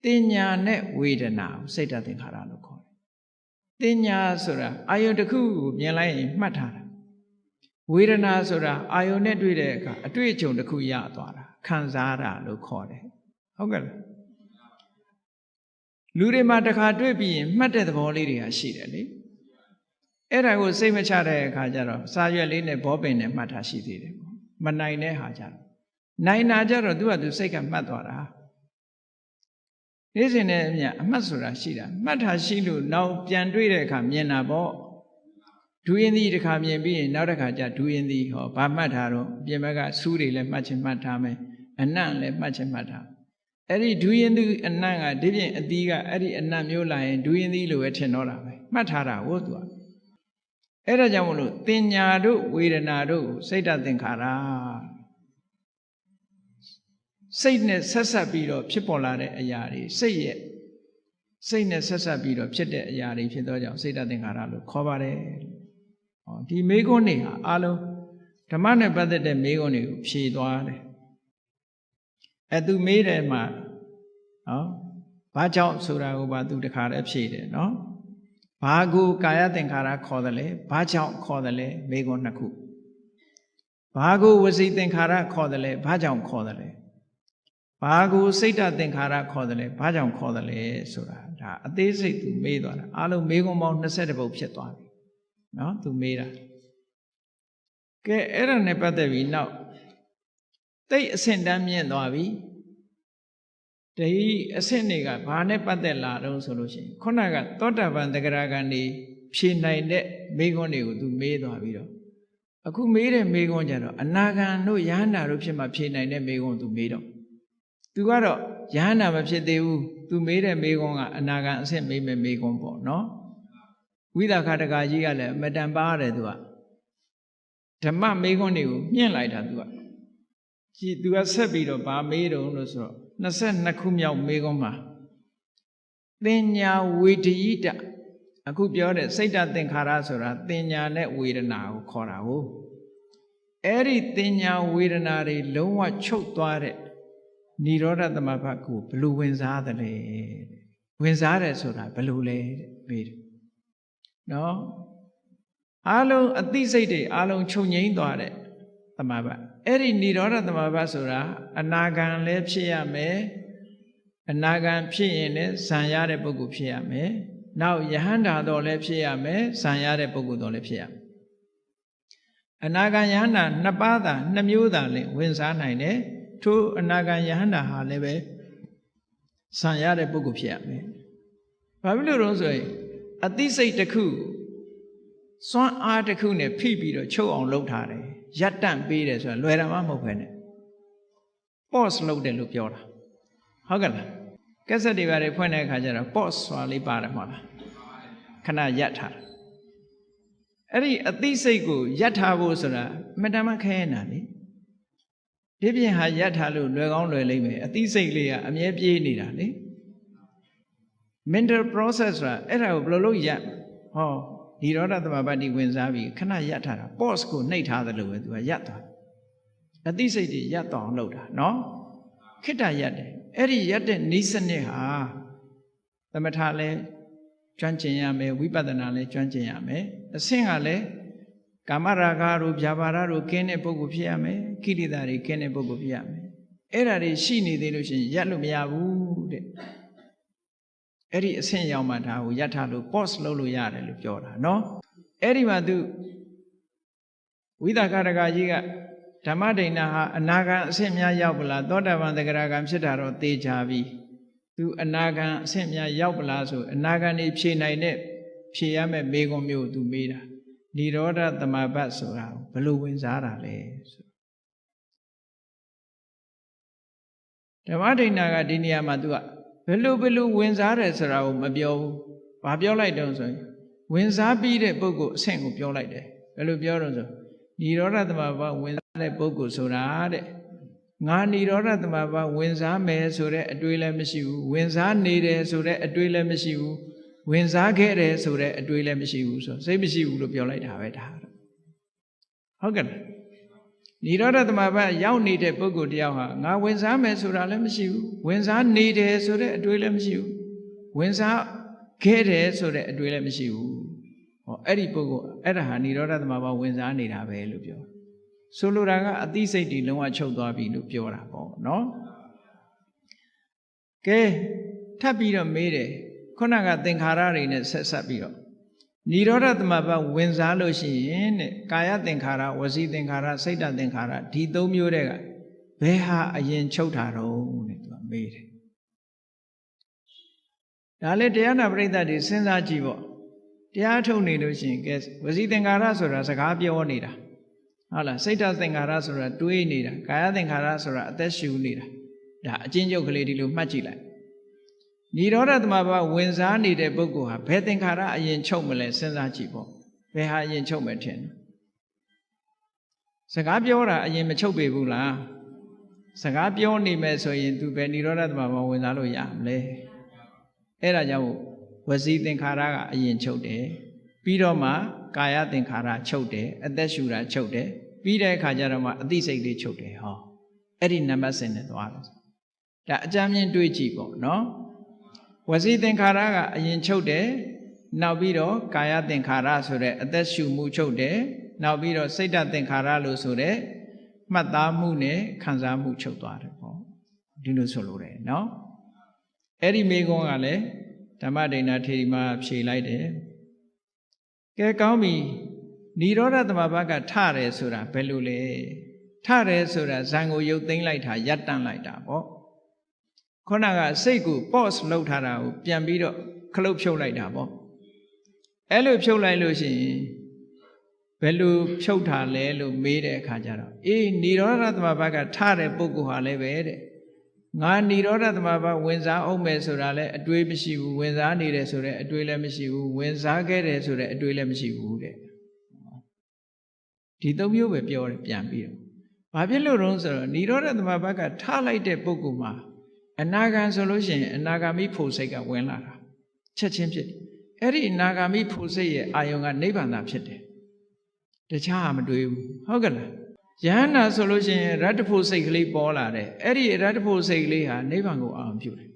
တင်ညာနဲ့ဝေဒနာကိုစိတ်တသင်္ခါရလို့ခေါ်တယ်တင်ညာဆိုတာအာယုတစ်ခုကိုမြင်လိုက်ရင်မှတ်ထားတာဝေဒနာဆိုတာအာယုနဲ့တွေ့တဲ့အခါအတွေ့အကြုံတစ်ခုရသွားတာခံစားတာလို့ခေါ်တယ်ဟုတ်ကဲ့လူတွေမှာတစ်ခါတွေ့ပြီးရင်မှတ်တဲ့သဘောလေးတွေကရှိတယ်လေအဲ့ဒါကိုစိတ်မချတဲ့အခါကျတော့စာရွက်လေးနဲ့ဘောပင်နဲ့မှတ်ထားရှိသေးတယ်မနိုင်တဲ့ဟာကြတော့နိုင်တာကြတော့သူကသူစိတ်ကမှတ်သွားတာနေ့စဉ်နဲ့အမျှအမှတ်ဆိုတာရှိတာမှတ်ထားရှိလို့နောက်ပြန်တွေ့တဲ့အခါမြင်တာပေါ့ဒူရင်သည်တစ်ခါမြင်ပြီးရင်နောက်တစ်ခါကျဒူရင်သည်ဟောဘာမှတ်ထားတော့ပြင်ဘက်ကစူးတွေလည်းမှတ်ချင်းမှတ်ထားမယ်အနံ့လည်းမှတ်ချင်းမှတ်ထားအဲ့ဒီဒူရင်သည်အနံ့ကဒီပြင်အသီးကအဲ့ဒီအနံ့မျိုးလာရင်ဒူရင်သည်လို့ပဲထင်တော့တာပဲမှတ်ထားတာဟုတ်သူကအဲ့ဒါကြောင့်မလို့တင်ညာတို့ဝေဒနာတို့စိတ်တသင်္ခါရ စိတ်နဲ့ဆက်ဆက်ပြီးတော့ဖြစ်ပေါ်လာတဲ့အရာတွေစိတ်နဲ့ဆက်ဆက်ပြီးတော့ဖြစ်တဲ့အရာတွေဖြစ်သောကြောင့်စိတ်တသင်္ခါရလို့ခေါ်ပါတယ်။ဟောဒီမေခွန်းတွေဟာအလုံးဓမ္မနဲ့ပတ်သက်တဲ့မေခွန်းတွေကိုဖြေသွားတယ်။သူမေးတယ်မှာနော်ဘာကြောင့်ဆိုတာကိုပါသူတခါတည်းဖြေတယ်နော်။ဘာကိုကာယသင်္ခါရခေါ်တယ်လဲဘာကြောင့်ခေါ်တယ်လဲမေခွန်းနှစ်ခု။ဘာကိုဝစီသင်္ခါရခေါ်တယ်လဲဘာကြောင့်ခေါ်တယ်လဲဘာကိုစိတ်တသင်္ခါရခေါ်တယ်လဲဘာကြောင့်ခေါ်တယ်လဲဆိုတာဒါအသေးစိတ်သူမေးသွားတာအလုံးမေးခွန်းပေါင်း20ပုဒ်ဖြစ်သွားပြီနော်သူမေးတာကဲအဲ့ဒါနဲ့ပတ်သက်ပြီးနောက်တိတ်အဆင့်တန်းမြင့်သွားပြီဒီအဆင့်တွေကဘာနဲ့ပတ်သက်လာတော့ဆိုလို့ရှိရင်ခုနကသောတာပန်တဂရဂံနေဖြေနိုင်တဲ့မေးခွန်းတွေကိုသူမေးသွားပြီးတော့အခုမေးတဲ့မေးခွန်းကြတော့အနာဂံတို့ယဟန္တာတို့ဖြစ်မှဖြေနိုင်တဲ့မေးခွန်းသူမေးတော့သူကတော့ယဟန္တာမဖြစ်သေးဘူးသူမေးတဲ့မေးခွန်းကအနာဂံအဆင့်မေးမဲ့မေးခွန်းပေါ့နော်ဝိသခတကကြီးကလည်းအမတန်ပါရတယ်သူကဓမ္မမေးခွန်းတွေကိုမြင့်လိုက်တာသူကကြည်သူကဆက်ပြီးတော့ဗာမေးတော့လို့ဆိုတော့22ခုမြောက်မေးခွန်းမှာသင်ညာဝေဒယိတအခုပြောတဲ့စိတ်တသင်္ခါရဆိုတာသင်ညာနဲ့ဝေဒနာကိုခေါ်တာဟုတ်အဲ့ဒီသင်ညာဝေဒနာတွေလုံးဝချုပ်သွားတဲ့နိရောဓသမဘတ်ကိုဘယ်လိုဝင်စားသလဲဝင်စားတယ်ဆိုတာဘယ်လိုလဲမေးတယ်နော်အားလုံးအသိစိတ်တွေအားလုံးချုပ်ငြိမ်းသွားတဲ့သမဘတ်အဲ့ဒီနိရောဓသမဘတ်ဆိုတာအနာဂံလည်းဖြစ်ရမယ်အနာဂံဖြစ်ရင်လည်းဇံရတဲ့ပုဂ္ဂိုလ်ဖြစ်ရမယ်နောက်ယဟန္တာတော်လည်းဖြစ်ရမယ်ဇံရတဲ့ပုဂ္ဂိုလ်တော်လည်းဖြစ်ရမယ်အနာဂံယဟန္တာနှစ်ပါးသာနှစ်မျိုးသာလည်းဝင်စားနိုင်တယ်ထိုအနာဂံယဟန္တာဟာလည်းပဲဇံရတဲ့ပုဂ္ဂိုလ်ဖြစ်ရမယ်ဘာဖြစ်လို့လဲဆိုရင်အသိစိတ်တစ်ခုစွမ်းအားတစ်ခုနဲ့ဖိပြီးတော့ချုပ်အောင်လုပ်ထားတယ်ရပ်တန့်ပေးတယ်ဆိုတာလွယ်တာမှမဟုတ်ပဲနဲ့ pause လုပ်တယ်လို့ပြောတာဟုတ်ကဲ့လားကက်ဆက်တွေပါတယ်ဖွင့်တဲ့အခါကျတော့ pause ဆိုတာလေးပါတယ်မဟုတ်လားခဏရပ်ထားတာအဲ့ဒီအသိစိတ်ကိုရပ်ထားဖို့ဆိုတာအမှန်တမ်းခဲနေတာလေဒီပြင်ဟာရပ်ထားလို့လွယ်ကောင်းလွယ်လိမ့်မယ်အသိစိတ်လေးကအမြဲပြေးနေတာလေ mental process ဆိုတာအဲ့ဒါကိုဘယ်လိုလုပ်ရပ်ဟောနိရောဓသမဘတ်ဒီဝင်စားပြီးခဏရပ်ထားတာ pause ကိုနှိပ်ထားသလိုပဲသူကရပ်သွားအသိစိတ်တွေရပ်သွားအောင်လုပ်တာနော်ခိတ္တရပ်တယ်အဲ့ဒီရပ်တဲ့နိစ္စနစ်ဟာသမထလည်းကျွမ်းကျင်ရမယ်ဝိပဿနာလည်းကျွမ်းကျင်ရမယ်အဆင့်ကလည်းကာမရာဂတို့ဗျာပါဒတို့ကင်းတဲ့ပုဂ္ဂိုလ်ဖြစ်ရမယ်ကိလေသာတွေကင်းတဲ့ပုဂ္ဂိုလ်ဖြစ်ရမယ်အဲ့ဒါတွေရှိနေသေးလို့ရှိရင်ရပ်လို့မရဘူးတဲ့အဲ့ဒီအဆင့်ရောက်မှဒါကိုရပ်ထားလို့ pause လုပ်လို့ရတယ်လို့ပြောတာနော်အဲ့ဒီမှာသူဝိသကရကကြီးကဓမ္မဒိဋ္ဌာဟာအနာဂံအဆင့်များရောက်ပလားသောတာပန်တဂရဂံဖြစ်တာတော့သေချာပြီသူအနာဂံအဆင့်များရောက်ပလားဆိုအနာဂံနေဖြေနိုင်တဲ့ဖြေရမယ့်မေခွန်းမျိုးသူမေးတာနိရောဓသမဘတ်ဆိုတာဘယ်လိုဝင်စားတာလဲဆိုဓမ္မဒိဋ္ဌာကဒီနေရာမှာသူကဘယ်လိုဝင်စားတယ်ဆိုတာကိုမပြောဘူး။ဘာပြောလိုက်တော့ဆိုရင်ဝင်စားပြီးတဲ့ပုဂ္ဂိုလ်အဆင့်ကိုပြောလိုက်တယ်။ဘယ်လိုပြောတော့ဆိုနိရောဓသမဘတ်ဝင်စားတဲ့ပုဂ္ဂိုလ်ဆိုတာတဲ့ငါနိရောဓသမဘတ်ဝင်စားမယ်ဆိုတဲ့အတွေးလည်းမရှိဘူး။ဝင်စားနေတယ်ဆိုတဲ့အတွေးလည်းမရှိဘူး။ဝင်စားခဲ့တယ်ဆိုတဲ့အတွေးလည်းမရှိဘူးဆိုစိတ်မရှိဘူးလို့ပြောလိုက်တာပဲဒါ။ဟုတ်ကဲ့လား။နိရောဓသမဘတ်ရောက်နေတဲ့ပုဂ္ဂိုလ်တယောက်ဟာငါဝင်စားမယ်ဆိုတာလည်းမရှိဘူးဝင်စားနေတယ်ဆိုတဲ့အတွေးလည်းမရှိဘူးဝင်စားခဲ့တယ်ဆိုတဲ့အတွေးလည်းမရှိဘူးဟောအဲ့ဒီပုဂ္ဂိုလ်အဲ့ဒါဟာနိရောဓသမဘတ်ဝင်စားနေတာပဲလို့ပြောဆိုလိုတာကအသိစိတ်တွေလုံးဝချုပ်သွားပြီလို့ပြောတာပေါ့နော်ကဲထပ်ပြီးတော့မေးတယ်ခုနကသင်္ခါရတွေနဲ့ဆက်ပြီးတော့နိရောဓသမဘတ်ဝင်စားလို့ရှိရင်တဲ့ကာယသင်္ခါရဝစီသင်္ခါရစိတ်တသင်္ခါရဒီသုံးမျိုးတည်းကဘယ်ဟာအရင်ချုပ်တာတော့တဲ့သူကမေးတယ်ဒါလည်းတရားနာပရိသတ်တွေစဉ်းစားကြည့်ပေါ့တရားထုတ်နေလို့ရှိရင်ကဲဝစီသင်္ခါရဆိုတာစကားပြောနေတာဟုတ်လားစိတ်တသင်္ခါရဆိုတာတွေးနေတာကာယသင်္ခါရဆိုတာအသက်ရှူနေတာဒါအချင်းချုပ်ကလေးဒီလိုမှတ်ကြည့်လိုက်နိရောဓသမဘတ်ဝင်စားနေတဲ့ပုဂ္ဂိုလ်ဟာဘယ်သင်္ခါရအရင်ချုပ်မလဲစဉ်းစားကြည့်ပေါ့ဘယ်ဟာအရင်ချုပ်မယ်ထင်စကားပြောတာအရင်မချုပ်ပေဘူးလား စကားပြောနေမယ်ဆိုရင်သူပဲនិရောဓသမဘာဝင်စားလို့ရမလဲအဲ့ဒါကြောင့်ဝစီသင်္ခါရကအရင်ချုပ်တယ်ပြီးတော့မှကာယသင်္ခါရချုပ်တယ်အသက်ရှူတာချုပ်တယ်ပြီးတဲ့အခါကျတော့မှအသိစိတ်လေးချုပ်တယ်ဟောအဲ့ဒီနံပါတ်စဉ်နဲ့သွားတယ်ဒါအကြမ်းမြင်တွေးကြည့်ပေါ့နော်ဝစီသင်္ခါရကအရင်ချုပ်တယ်နောက်ပြီးတော့ကာယသင်္ခါရဆိုတဲ့အသက်ရှူမှုချုပ်တယ်နောက်ပြီးတော့စိတ်ဓာတ်သင်္ခါရလို့ဆိုတဲ့မှတ်သားမှုနဲ့ခံစားမှုချုပ်သွားတယ်ပေါ့ဒီလိုဆိုလို့တယ်နော်အဲ့ဒီမိကုံးကလည်းဓမ္မဒိဏထေရီမှာဖြေလိုက်တယ်ကဲကောင်းပြီនិရောဓသမဘကထတယ်ဆိုတာဘယ်လိုလဲထတယ်ဆိုတာဇံကိုရုပ်သိမ်းလိုက်တာရပ်တန့်လိုက်တာပေါ့ခုနကစိတ်ကို pause လုပ်ထားတာကိုပြန်ပြီးတော့ခလုတ်ဖြုတ်လိုက်တာပေါ့အဲ့လိုဖြုတ်လိုက်လို့ရှိရင်ဘယ်လိုဖြုတ်ထားလဲလို့မေးတဲ့အခါကျတော့အေးនិရောဓသမဘကထတဲ့ပုဂ္ဂိုလ်ဟာလည်းပဲတဲ့ငါនិရောဓသမဘဝင်စားအောင်မယ်ဆိုတာလည်းအတွေးမရှိဘူးဝင်စားနေတယ်ဆိုတဲ့အတွေးလည်းမရှိဘူးဝင်စားခဲ့တယ်ဆိုတဲ့အတွေးလည်းမရှိဘူးတဲ့ဒီသုံးမျိုးပဲပြောတယ်ပြန်ပြီးတော့ဘာဖြစ်လို့တုံးဆိုတော့និရောဓသမဘကထားလိုက်တဲ့ပုဂ္ဂိုလ်မှာအနာဂံဆိုလို့ရှိရင်အနာဂါမိဖို့စိတ်ကဝင်လာတာချက်ချင်းဖြစ်အဲ့ဒီအနာဂါမိဖို့စိတ်ရဲ့အာယုံကနိဗ္ဗာန်သာဖြစ်တယ်တခြားမတွေးဘူးဟုတ်ကဲ့လားယဟန္တာဆိုလို့ရှိရင်ရတ္တဖို့စိတ်ကလေးပေါ်လာတယ်အဲ့ဒီရတ္တဖို့စိတ်ကလေးဟာနိဗ္ဗာန်ကိုအောင်ပြုတယ်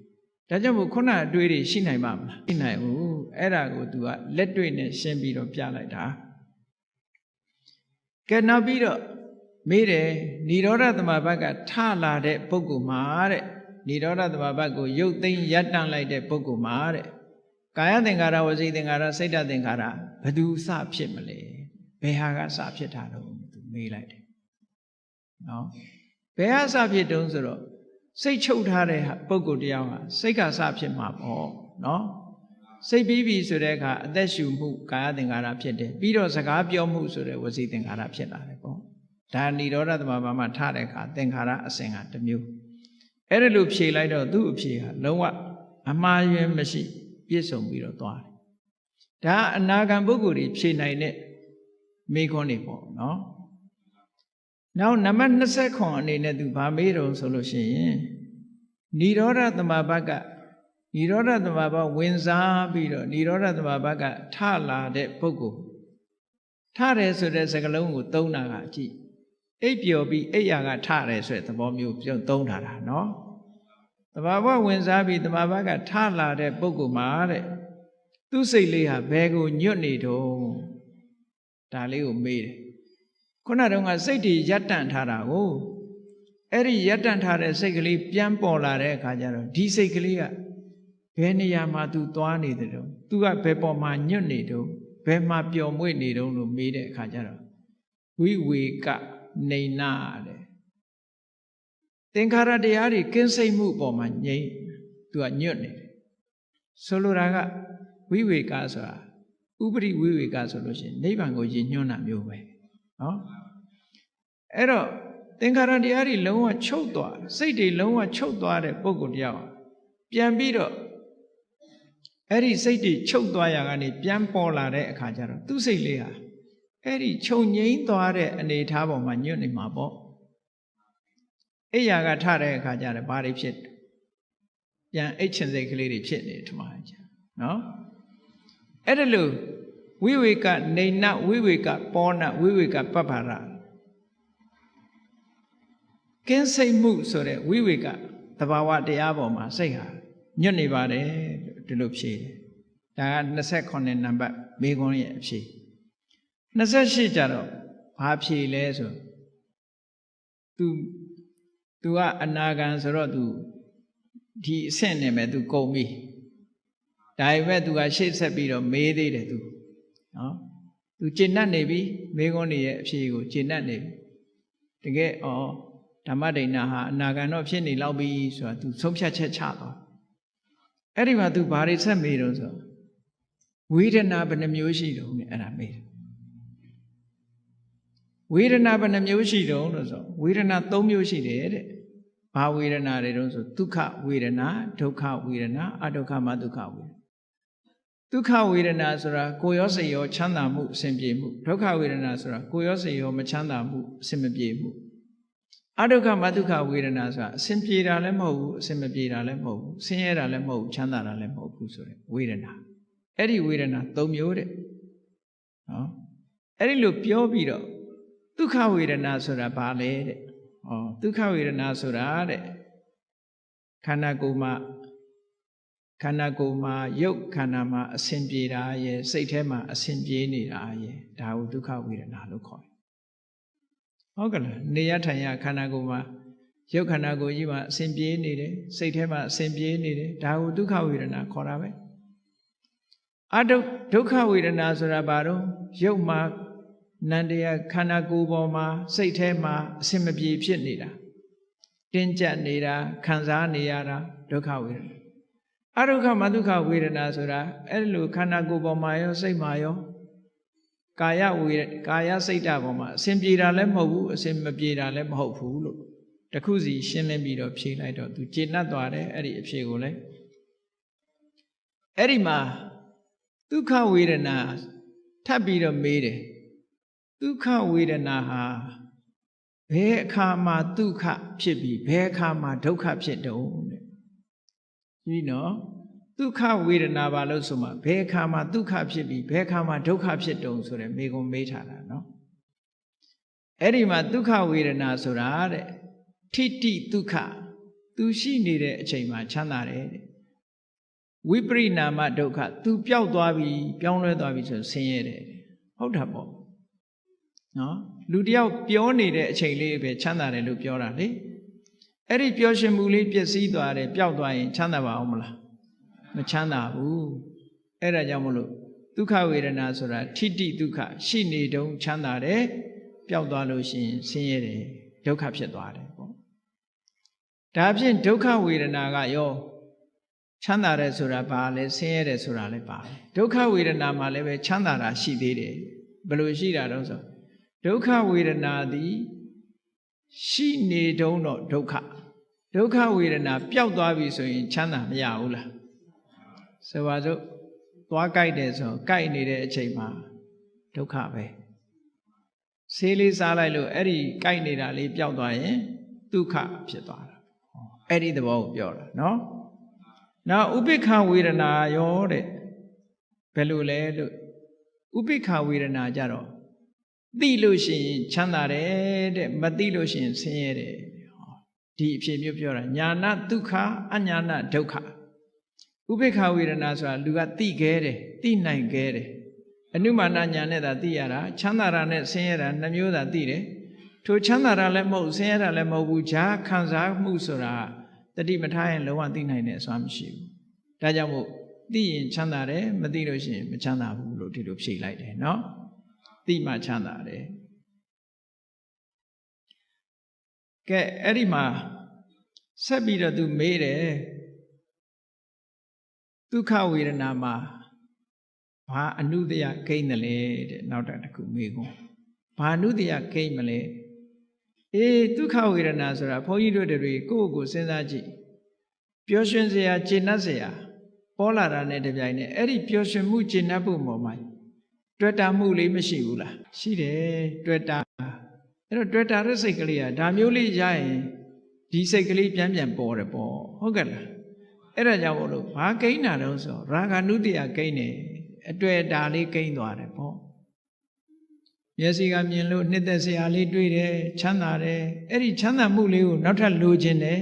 ဒါကြောင့်မို့ခုနအတွေးတွေရှိနိုင်ပါမလားရှိနိုင်ဘူးအဲ့ဒါကို तू ကလက်တွေ့နဲ့ရှင်းပြီးတော့ပြလိုက်တာကဲနောက်ပြီးတော့မေးတယ်និရောဓသမဘကထလာတဲ့ပုဂ္ဂိုလ်မှာတဲ့និရောဓသမဘကိုရုပ်သိမ်းရပ်တန့်လိုက်တဲ့ပုဂ္ဂိုလ်မှာတဲ့ကာယသင်္ခါရဝစီသင်္ခါရစိတ်ဓာတ်သင်္ခါရဘယ်သူစဖြစ်မလဲဘယ်ဟာကစဖြစ်တာတော့သူမေးလိုက်တယ်နော်ဘယ်ဟာစဖြစ်တုံးဆိုတော့စိတ်ချုပ်ထားတဲ့ပုဂ္ဂိုလ်တယောက်ဟာစိတ်ကစဖြစ်မှာပေါ့နော်စိတ်ပြီးပြီဆိုတဲ့အခါအသက်ရှူမှုကာယသင်္ခါရဖြစ်တယ်ပြီးတော့စကားပြောမှုဆိုတဲ့ဝစီသင်္ခါရဖြစ်လာတယ်ပေါ့ဒါនិရောဓသမဘာမှာထတဲ့အခါသင်္ခါရအစဉ်ကတစ်မျိုးအဲ့ဒါလို့ဖြေလိုက်တော့သူ့အဖြေဟာလုံးဝအမှားယွင်းမရှိပြည့်စုံပြီးတော့သွားတယ်ဒါအနာဂံပုဂ္ဂိုလ်တွေဖြေနိုင်တဲ့မိခွန်းတွေပေါ့နော်နောက်နံပါတ်29အနေနဲ့သူဗာမေးတော့ဆိုလို့ရှိရင်និရောဓသမဘကនិရောဓသမဘဝင်စားပြီးတော့និရောဓသမဘကထလာတဲ့ပုဂ္ဂိုလ်ထတယ်ဆိုတဲ့စကားလုံးကိုသုံးတာကကြည့်အိပ်ပျော်ပြီးအိပ်ရာကထတယ်ဆိုတဲ့သဘောမျိုးပြုံးသုံးထားတာနော်သမဘဝင်စားပြီးသမဘကထလာတဲ့ပုဂ္ဂိုလ်မှာတဲ့သူ့စိတ်လေးဟာဘယ်ကိုညွတ်နေတော့ဒါလေးကိုမေးတယ်ခုနတုန်းကစိတ်တွေရပ်တန့်ထားတာကိုအဲ့ဒီရပ်တန့်ထားတဲ့စိတ်ကလေးပြန်ပေါ်လာတဲ့အခါကျတော့ဒီစိတ်ကလေးကဘယ်နေရာမှာ तू သွားနေတယ်တော့ तू ကဘယ်ပေါ်မှာညွတ်နေတော့ဘယ်မှာပျော်မွေ့နေတော့လို့မေးတဲ့အခါကျတော့ဝိဝေကနေနာတဲ့သင်္ခါရတရားတွေကင်းစိတ်မှုပေါ်မှာငြိမ့် तू ကညွတ်နေတယ်ဆိုလိုတာကဝိဝေကဆိုတာဥပရိဝိဝေကဆိုလို့ရှိရင်နိဗ္ဗာန်ကိုရည်ညွှန်းတာမျိုးပဲနော်အဲ့တော့သင်္ခါရတရားတွေလုံးဝချုပ်သွားစိတ်တွေလုံးဝချုပ်သွားတဲ့ပုဂ္ဂိုလ်တရားပြန်ပြီးတော့အဲ့ဒီစိတ်တွေချုပ်သွားရကနေပြန်ပေါ်လာတဲ့အခါကျတော့သူ့စိတ်လေးဟာအဲ့ဒီချုပ်ငြိမ်းသွားတဲ့အနေအထားပေါ်မှာညွတ်နေမှာပေါ့အိယာကထတဲ့အခါကျတော့ဘာတွေဖြစ်ပြန်အိတ်ချင်စိတ်ကလေးတွေဖြစ်နေထမှာနော်အဲ့ဒါလို့ဝိဝေကနေနဝိဝေကပောနဝိဝေကပပ္ပရကင်းစိတ်မှုဆိုတဲ့ဝိဝေကသဘာဝတရားပေါ်မှာစိတ်ဟာညွတ်နေပါတယ်ဒီလိုဖြေတယ်ဒါက29နံပါတ်မေခွန်းရဲ့အဖြေ28ကျတော့ဘာဖြေလဲဆို तू ကအနာဂံဆိုတော့ तू ဒီအဆင့်နဲ့ပဲ तू ကုန်ပြီဒါပေမဲ့ तू ကရှေ့ဆက်ပြီးတော့မေးသေးတယ် तू နော် तू ကျင့်တတ်နေပြီမေခွန်းရဲ့အဖြေကိုကျင့်တတ်နေပြီတကယ်ဓမ္မဒိဏဟာအနာဂံတော့ဖြစ်နေလောက်ပြီဆိုတာ तू ဆုံးဖြတ်ချက်ချသွားအဲ့ဒီမှာ तू ဘာတွေဆက်မေးတော့ဆိုဝေဒနာဘယ်နှမျိုးရှိတော့အဲ့ဒါမေးတယ်ဝေဒနာဘယ်နှမျိုးရှိတော့လို့ဆိုဝေဒနာ3မျိုးရှိတယ်တဲ့ဘာဝေဒနာတွေတုံးဆိုဒုက္ခဝေဒနာဒုက္ခဝေဒနာအဒုက္ခမဒုက္ခဝေဒနာဒုက္ခဝေဒနာဆိုတာကိုယ်ရောစိတ်ရောချမ်းသာမှုအစဉ်ပြေမှုဒုက္ခဝေဒနာဆိုတာကိုယ်ရောစိတ်ရောမချမ်းသာမှုအစဉ်မပြေမှု အဒုက္ခမဒုက္ခဝေဒနာဆိုတာအစဉ်ပြေတာလည်းမဟုတ်ဘူးအစဉ်မပြေတာလည်းမဟုတ်ဘူးဆင်းရဲတာလည်းမဟုတ်ဘူးချမ်းသာတာလည်းမဟုတ်ဘူးဆိုတဲ့ဝေဒနာအဲ့ဒီဝေဒနာ၃မျိုးတဲ့နော်အဲ့ဒီလိုပြောပြီးတော့ဒုက္ခဝေဒနာဆိုတာဘာလဲတဲ့ဒုက္ခဝေဒနာဆိုတာတဲ့ခန္ဓာကိုယ်မှာရုပ်ခန္ဓာမှာအစဉ်ပြေတာရဲ့စိတ်ထဲမှာအစဉ်ပြေနေတာရဲ့ဒါကိုဒုက္ခဝေဒနာလို့ခေါ်တယ်ဟုတ်ကလားနေရထိုင်ရခန္ဓာကိုယ်မှာရုပ်ခန္ဓာကိုယ်ကြီးမှာအစဉ်ပြေနေတယ်စိတ်ထဲမှာအစဉ်ပြေနေတယ်ဒါကိုဒုက္ခဝေဒနာခေါ်တာပဲဒုက္ခဝေဒနာဆိုတာဘာတော့ရုပ်မှာနန္တရားခန္ဓာကိုယ်ပေါ်မှာစိတ်ထဲမှာအစဉ်မပြေဖြစ်နေတာတင်းကျပ်နေတာခံစားနေရတာဒုက္ခဝေဒနာအဒုက္ခမဒုက္ခဝေဒနာဆိုတာအဲ့လိုခန္ဓာကိုယ်ပေါ်မှာရောစိတ်မှာရောကာယစိတ်ဓာတ်ပေါ်မှာအစဉ်ပြေတာလည်းမဟုတ်ဘူးအစဉ်မပြေတာလည်းမဟုတ်ဘူးလို့တခုစီရှင်းလင်းပြီးတော့ဖြေလိုက်တော့သူကျေနပ်သွားတယ်အဲ့ဒီအဖြေကိုလည်းအဲ့ဒီမှာဒုက္ခဝေဒနာထပ်ပြီးတော့မေးတယ်ဒုက္ခဝေဒနာဟာဘယ်အခါမှာဒုက္ခဖြစ်ပြီးဘယ်အခါမှာဒုက္ခဖြစ်တုံးတဲ့ဒီနော်ဒုက္ခဝေဒနာပါလို့ဆိုမှဘယ်အခါမှာဒုက္ခဖြစ်ပြီးဘယ်အခါမှာဒုက္ခဖြစ်တုံးဆိုတဲ့မေးခွန်းမေးထားတာနော်အဲ့ဒီမှာဒုက္ခဝေဒနာဆိုတာတဲ့ထိတိဒုက္ခသူရှိနေတဲ့အချိန်မှာချမ်းသာတယ်တဲ့ဝိပရိနာမဒုက္ခသူပျောက်သွားပြီပြောင်းလဲသွားပြီဆိုဆင်းရဲတယ်ဟုတ်တာပေါ့နော်လူတယောက်ပြောနေတဲ့အချိန်လေးပဲချမ်းသာတယ်လို့ပြောတာလေအဲ့ဒီပျော်ရွှင်မှုလေးပျက်စီးသွားတယ်ပျောက်သွားရင်ချမ်းသာပါအောင်မလားမချမ်းသာဘူးအဲ့ဒါကြောင့်မလို့ဒုက္ခဝေဒနာဆိုတာထိတိဒုက္ခရှိနေတုံးချမ်းသာတယ်ပျောက်သွားလို့ရှိရင်ဆင်းရဲတယ်ဒုက္ခဖြစ်သွားတယ်ပေါ့ဒါဖြင့်ဒုက္ခဝေဒနာကရောချမ်းသာတယ်ဆိုတာဘာလဲဆင်းရဲတယ်ဆိုတာလည်းပါဒုက္ခဝေဒနာမှာလည်းပဲချမ်းသာတာရှိသေးတယ်ဘယ်လိုရှိတာတော့ဆိုဒုက္ခဝေဒနာသည်ရှိနေတုံးတော့ဒုက္ခဝေဒနာပျောက်သွားပြီဆိုရင်ချမ်းသာမရဘူးလားဆိုပါစို့သွားကြိုက်တယ်ဆိုကြိုက်နေတဲ့အချိန်မှာဒုက္ခပဲဆေးလေးစားလိုက်လို့အဲ့ဒီကြိုက်နေတာလေးပျောက်သွားရင်ဒုက္ခဖြစ်သွားတာအဲ့ဒီသဘောကိုပြောတာနော်နောက်ဥပိ္ပခဝေဒနာရောတဲ့ဘယ်လိုလဲလို့ဥပိ္ပခဝေဒနာကြတော့သိလို့ရှိရင်ချမ်းသာတယ်တဲ့မသိလို့ရှိရင်ဆင်းရဲတယ်ဒီအဖြစ်မျိုးပြောတာညာနာဒုက္ခအညာနာဒုက္ခဥပိ္ပခဝေဒနာဆိုတာလူကသိခဲ့တယ်သိနိုင်ခဲ့တယ်အနုမာနညာနဲ့သာသိရတာချမ်းသာတာနဲ့ဆင်းရဲတာနှမျိုးသာသိတယ်ထိုချမ်းသာတာလည်းမဟုတ်ဆင်းရဲတာလည်းမဟုတ်ဘူးဈာခံစားမှုဆိုတာတတိမထားရင်လုံးဝသိနိုင်တယ်ဆိုတာမရှိဘူးဒါကြောင့်မို့သိရင်ချမ်းသာတယ်မသိလို့ရှိရင်မချမ်းသာဘူးလို့ဒီလိုဖြေလိုက်တယ်နော်သိမှချမ်းသာတယ်ကဲအဲ့ဒီမှာဆက်ပြီးတော့သူမေးတယ်ဒုက္ခဝေဒနာမှာဘာအနုတ္တယကိန်းတယ်လဲတဲ့နောက်တစ်ခုမေးကုန်ဘာအနုတ္တယကိန်းမလဲဒုက္ခဝေဒနာဆိုတာဘုန်းကြီးတို့တွေကိုယ့်ကိုစဉ်းစားကြည့်ပျော်ရွှင်စရာကျေနပ်စရာပေါ်လာတာနဲ့တပြိုင်နက်အဲ့ဒီပျော်ရွှင်မှုကျေနပ်ဖို့ပေါ်မှာတွေ့တာမှုလေးမရှိဘူးလားရှိတယ်တွေ့တာအဲ့တော့တွေ့တာတဲ့စိတ်ကလေးကဒါမျိုးလေးရရင်ဒီစိတ်ကလေးပြန်ပေါ်တယ်ပေါ့ဟုတ်ကဲ့လားအဲ့ဒါကြောင့်မို့လို့ဘာကိန်းတာတော့ဆိုရာဂနုတ္တယကိန်းတယ်အတွေ့တာလေးကိန်းသွားတယ်ပေါ့မျက်စိကမြင်လို့နှစ်သက်စရာလေးတွေ့တယ်ချမ်းသာတယ်အဲ့ဒီချမ်းသာမှုလေးကိုနောက်ထပ်လိုချင်တယ်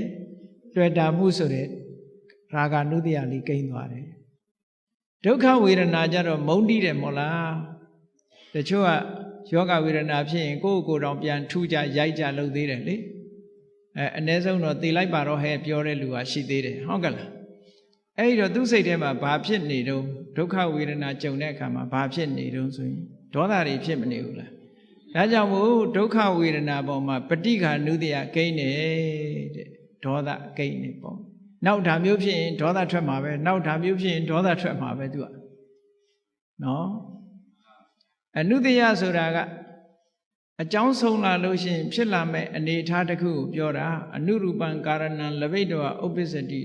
တွေ့တာမှုဆိုတဲ့ရာဂနုတ္တယလေးကိန်းသွားတယ်ဒုက္ခဝေဒနာကြတော့မုန်းတိတယ်မို့လားတချို့ကယောဂဝေဒနာဖြစ်ရင်ကိုယ့်ကိုယ်တောင်ပြန်ထူကြရိုက်ကြလုပ်သေးတယ်လေအ ਨੇ ဆုံးတော့သေလိုက်ပါတော့ဟဲ့ပြောတဲ့လူကရှိသေးတယ်ဟုတ်ကဲ့လားအဲ့ဒီတော့သူ့စိတ်ထဲမှာဘာဖြစ်နေတော့ဒုက္ခဝေဒနာကြုံတဲ့အခါမှာဘာဖြစ်နေတော့ဆိုရင်ဒေါသတွေဖြစ်မနေဘူးလားဒါကြောင့်မို့ဒုက္ခဝေဒနာပေါ်မှာပဋိက္ခဏုတ္တယကိန်းနေတဲ့ဒေါသကိန်းနေပေါ့နောက်ဒါမျိုးဖြစ်ရင်ဒေါသထွက်မှာပဲနောက်ဒါမျိုးဖြစ်ရင်ဒေါသထွက်မှာပဲသူကနော်အနုတ္တယဆိုတာကအကြောင်းဆုံးလာလို့ရှိရင်ဖြစ်လာမဲ့အနေအထားတစ်ခုကိုပြောတာအနုရူပံကာရဏံလဘိတ္တဝဥပ္ပစ္စတိ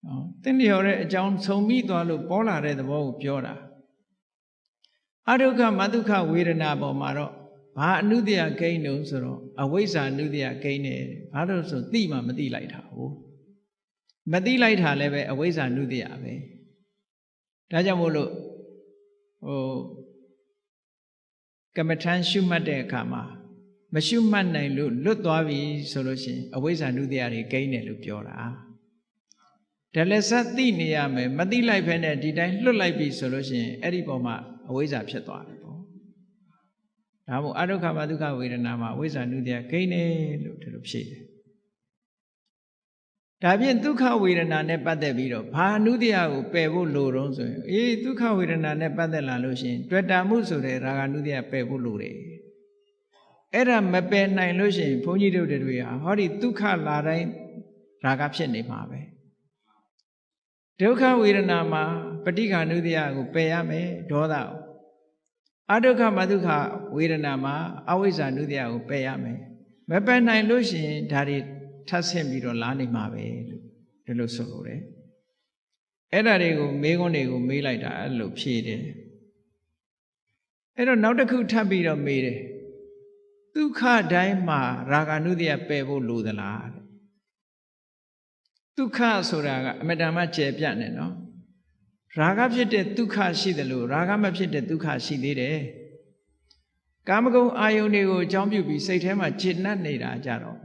နော်သင်လျော်တဲ့အကြောင်းဆုံးပြီးသွားလို့ပေါ်လာတဲ့သဘောကိုပြောတာအဒုက္ခမဒုက္ခဝေဒနာပေါ်မှာတော့ဘ ဘာအနုတ္တယကိန်းတုံးဆိုတော့အဝိဇ္ဇာအနုတ္တယကိန်းတယ်ဘာလို့ဆိုသိမှမသိလိုက်တာဟုတ်မသိလိုက်တာလည်းပဲအဝိဇ္ဇာအနုတ္တယပဲဒါကြောင့်မို့လို့ကမ္မထမ်းရှုမှတ်တဲ့အခါမှာမရှုမှတ်နိုင်လို့လွတ်သွားပြီဆိုလို့ရှိရင်အဝိဇ္ဇာနုတ္တယတွေကိန်းတယ်လို့ပြောတာဒါလည်းစသိနေရမယ်မသိလိုက်ဖ ೇನೆ ဒီတိုင်းလွတ်လိုက်ပြီဆိုလို့ရှိရင်အဲ့ဒီပေါ်မှာအဝိဇ္ဇာဖြစ်သွားတယ်ပေါ့ဒါမို့အဒုက္ခမဒုက္ခဝေဒနာမှာအဝိဇ္ဇာနုတ္တယကိန်းတယ်လို့ဒီလိုဖြေတယ်ဒါဖြင့်ဒုက္ခဝေဒနာနဲ့ပတ်သက်ပြီးတော့ဘာအနုတ္တယကိုပယ်ဖို့လိုတော့ဆိုရင်ဒုက္ခဝေဒနာနဲ့ပတ်သက်လာလို့ရှိရင်တွေ့တာမှုဆိုတဲ့ရာဂနုတ္တယပယ်ဖို့လိုတယ်အဲ့ဒါမပယ်နိုင်လို့ရှိရင်ဘုန်းကြီးတို့တွေဟာဟောဒီဒုက္ခလာတိုင်းရာဂဖြစ်နေမှာပဲဒုက္ခဝေဒနာမှာပဋိက္ခဏုတ္တယကိုပယ်ရမယ်ဒေါသအဒုက္ခမဒုက္ခဝေဒနာမှာအဝိဇ္ဇာနုတ္တယကိုပယ်ရမယ်မပယ်နိုင်လို့ရှိရင်ဒါတွေထပ်ဆင့်ပြီးတော့လာနေမှာပဲလို့ဒီလိုဆိုလိုတယ်အဲ့ဒါတွေကိုမေးခွန်းတွေကိုမေးလိုက်တာအဲ့လိုဖြေတယ်အဲ့တော့နောက်တစ်ခုထပ်ပြီးတော့မေးတယ်ဒုက္ခတိုင်းမှာရာဂနုတ္တယပယ်ဖို့လိုသလားတဲ့ဒုက္ခဆိုတာကအမတန်မှကျယ်ပြန့်နေနော်ရာဂဖြစ်တဲ့ဒုက္ခရှိတယ်လို့ရာဂမဖြစ်တဲ့ဒုက္ခရှိသေးတယ်ကာမဂုဏ်အာယုန်တွေကိုအကြောင်းပြုပြီးစိတ်ထဲမှာကျဉ်တ်နေတာကြတော့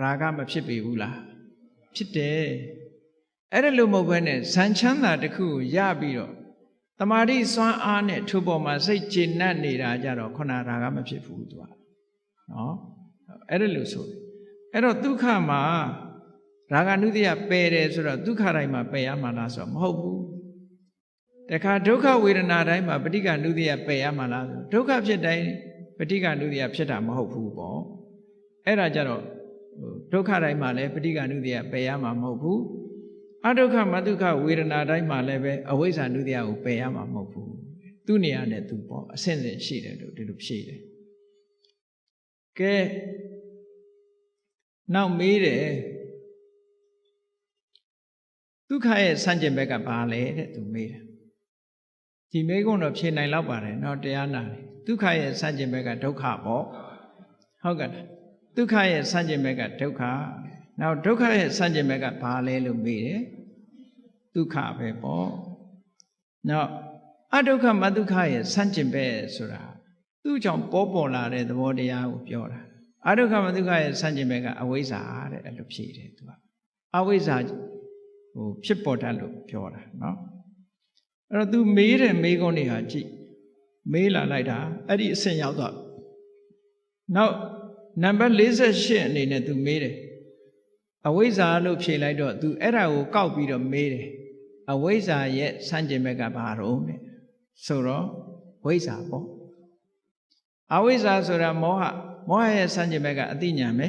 ရာဂမဖြစ်ပေဘူးလားဖြစ်တယ်အဲ့ဒါလို့မဟုတ်ဘဲနဲ့ဇန်ချမ်းသာတစ်ခုကိုရပြီးတော့တမာတိစွမ်းအားနဲ့ထို့ပေါ်မှာစိတ်ကျဉ်တ်နေတာကြတော့ခုနရာဂမဖြစ်ဘူးသူကနော်အဲ့ဒါလို့ဆိုတယ်အဲ့တော့ဒုက္ခမှာရာဂနုတ္တယပယ်တယ်ဆိုတော့ဒုက္ခတိုင်းမှာပယ်ရမှာလားဆိုတော့မဟုတ်ဘူးတခါဒုက္ခဝေဒနာတိုင်းမှာပဋိက္ခနုတ္တယပယ်ရမှာလားဆိုဒုက္ခဖြစ်တိုင်းပဋိက္ခနုတ္တယဖြစ်တာမဟုတ်ဘူးပေါ့အဲ့ဒါကြတော့ဒုက္ခတိုင်းမှာလည်းပဋိက္ခနုတ္တယပယ်ရမှာမဟုတ်ဘူးအဒုက္ခမဒုက္ခဝေဒနာတိုင်းမှာလည်းပဲအဝိဇ္ဇာနုတ္တယကိုပယ်ရမှာမဟုတ်ဘူးသူ့နေရာနဲ့သူပေါ့အဆင့်ဆင့်ရှိတယ်လို့ဒီလိုဖြေတယ်ကဲနောက်မေးတယ်ဒုက္ခရဲ့ဆန့်ကျင်ဘက်ကဘာလဲတဲ့သူမေးတယ်ဒီမေးခွန်းတော့ဖြေနိုင်တော့ပါတယ်เนาะတရားနာတယ်ဒုက္ခရဲ့ဆန့်ကျင်ဘက်ကဒုက္ခပေါ့ဟုတ်ကဲ့ဒုက္ခရဲ့ဆန့်ကျင်ဘက်ကဒုက္ခနောက်ဒုက္ခရဲ့ဆန့်ကျင်ဘက်ကဘာလဲလို့မေးတယ်ဒုက္ခပဲပေါ့နောက်အဒုက္ခမဒုက္ခရဲ့ဆန့်ကျင်ဘက်ဆိုတာသူ့ကြောင့်ပေါ်လာတဲ့သဘောတရားကိုပြောတာအဒုက္ခမဒုက္ခရဲ့ဆန့်ကျင်ဘက်ကအဝိဇ္ဇာတဲ့အဲ့လိုဖြေတယ်သူကအဝိဇ္ဇာဖြစ်ပေါ်တတ်လို့ပြောတာเนาะအဲ့တော့ तू မေးတဲ့မေးခွန်းတွေဟာကြည့်မေးလာလိုက်တာအဲ့ဒီအဆင့်ရောက်တော့နောက်နံပါတ်48အနေနဲ့ तू မေးတယ်အဝိဇ္ဇာလို့ဖြေလိုက်တော့ तू အဲ့ဒါကိုကောက်ပြီးတော့မေးတယ်အဝိဇ္ဇာရဲ့ဆန့်ကျင်ဘက်ကဘာတော့လဲဆိုတော့ဝိဇ္ဇာပေါ့အဝိဇ္ဇာဆိုတာမောဟရဲ့ဆန့်ကျင်ဘက်ကအသိဉာဏ်ပဲ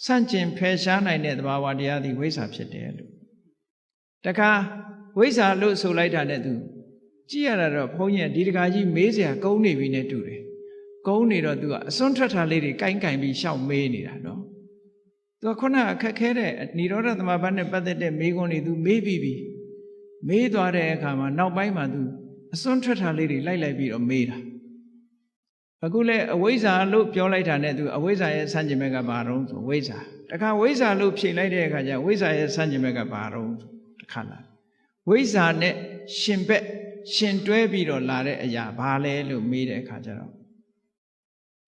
ဆန့်ကျင်ဖယ်ရှားနိုင်တဲ့သဘာဝတရားသည်ဝိဇ္ဇာဖြစ်တယ်လို့တခါဝိဇ္ဇာလို့ဆိုလိုက်တာနဲ့သူကြည့်ရတာတော့ဘုန်းကြီးကဒီတခါကြီးမေးစရာကုန်းနေပြီနဲ့တူတယ်ကုန်းနေတော့သူကအစွန်းထွက်တာလေးတွေကိုင်ပြီးရှောက်မေးနေတာနော်သူကခုနအခက်ခဲတဲ့និရောဓသမဘတ်နဲ့ပတ်သက်တဲ့မေးခွန်းတွေသူမေးပြီးပြီမေးသွားတဲ့အခါမှာနောက်ပိုင်းမှာသူအစွန်းထွက်တာလေးတွေလိုက်ပြီးတော့မေးတာအခုလဲအဝိဇ္ဇာလို့ပြောလိုက်တာနဲ့သူအဝိဇ္ဇာရဲ့ဆန့်ကျင်ဘက်ကဘာတော့ဆိုဝိဇ္ဇာတခါဝိဇ္ဇာလို့ဖြေလိုက်တဲ့အခါကျဝိဇ္ဇာရဲ့ဆန့်ကျင်ဘက်ကဘာတော့တခါလာဝိဇ္ဇာနဲ့ရှင်ဘက်ရှင်တွဲပြီးတော့လာတဲ့အရာဘာလဲလို့မေးတဲ့အခါကျတော့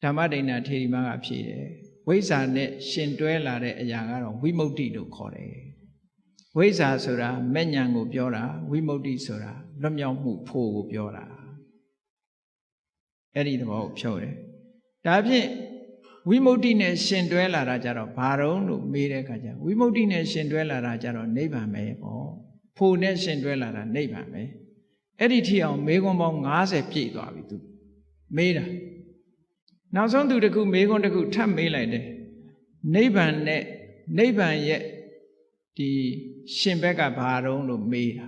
ဓမ္မဒိဋ္ဌာထေရီမကဖြေတယ်ဝိဇ္ဇာနဲ့ရှင်တွဲလာတဲ့အရာကတော့ဝိမု ക്തി လို့ခေါ်တယ်ဝိဇ္ဇာဆိုတာမဲ့ဉဏ်ကိုပြောတာဝိမု ക്തി ဆိုတာလွတ်မြောက်မှုဖို့ကိုပြောတာအဲ့ဒီသဘောကိုဖြုတ်တယ်ဒါဖြင့်ဝိမု ക്തി နဲ့ရှင်တွဲလာတာကြတော့ဘာတော့လို့မေးတဲ့အခါကျဝိမု ക്തി နဲ့ရှင်တွဲလာတာကြတော့နိဗ္ဗာန်ပဲပေါ့ဖို့နဲ့ရှင်တွဲလာတာနိဗ္ဗာန်ပဲအဲ့ဒီထိအောင်မေးခွန်းပေါင်း90ပြည့်သွားပြီသူမေးတာနောက်ဆုံးသူတခုမေးခွန်းတခုထပ်မေးလိုက်တယ်နိဗ္ဗာန်နဲ့နိဗ္ဗာန်ရဲ့ဒီရှင်ဘက်ကဘာတော့လို့မေးတာ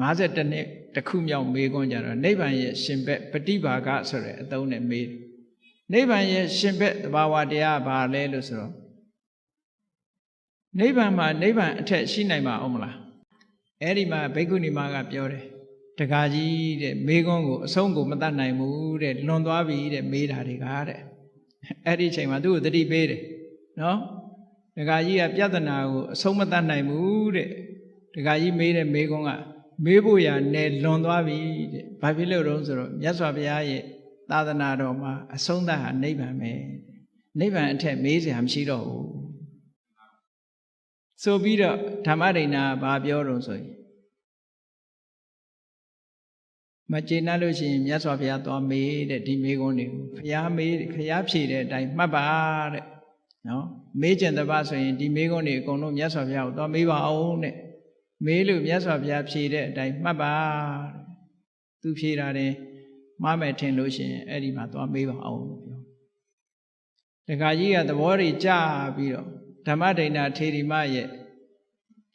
52နှစ်တခုမြောက်မေးခွန်းကြတော့နိဗ္ဗာန်ရဲ့ရှင်ဘက်ပฏิဘာဂဆိုတဲ့အသုံးနဲ့မေးတယ်နိဗ္ဗာန်ရဲ့ရှင်ဘက်သဘာဝတရားဘာလဲလို့ဆိုတော့နိဗ္ဗာန်မှာနိဗ္ဗာန်အထက်ရှိနိုင်မှာအောင်မလားအဲ့ဒီမှာဘိက္ခုနီမကပြောတယ် တကားကြီးတဲ့မေကွန်းကိုအဆုံးကိုမတတ်နိုင်ဘူးတဲ့လွန်သွားပြီတဲ့မေးတာတွေကတဲ့အဲ့ဒီချိန်မှာသူ့ကိုသတိပေးတယ်နော်တကားကြီးကပြဿနာကိုအဆုံးမတတ်နိုင်ဘူးတဲ့တကားကြီးမေးတဲ့မေကွန်းကမေးဖို့ရနယ်လွန်သွားပြီတဲ့ဘာဖြစ်လို့တော့ဆိုတော့မြတ်စွာဘုရားရဲ့သာသနာတော်မှာအဆုံးသတ်ဟာနိဗ္ဗာန်ပဲနိဗ္ဗာန်အထက်မေးစရာမရှိတော့ဘူးဆိုပြီးတော့ဓမ္မဒိဋ္ဌာဘာပြောတော့ဆိုရင်မကျေနပ်လို့ရှိရင်မြတ်စွာဘုရားသွားမေးတဲ့ဒီမေးခွန်းတွေကိုဘုရားမေးဘုရားဖြေတဲ့အတိုင်းမှတ်ပါတဲ့နော်မေးကျင်တပတ်ဆိုရင်ဒီမေးခွန်းတွေအကုန်လုံးမြတ်စွာဘုရားကိုသွားမေးပါအောင်တဲ့မေးလို့မြတ်စွာဘုရားဖြေတဲ့အတိုင်းမှတ်ပါတဲ့သူဖြေတာတယ်မှားမယ်ထင်လို့ရှိရင်အဲ့ဒီမှာသွားမေးပါအောင်လို့ပြောတခါကြီးကသဘောတွေကြပြီးတော့ဓမ္မဒိဋ္ဌာထေရီမရဲ့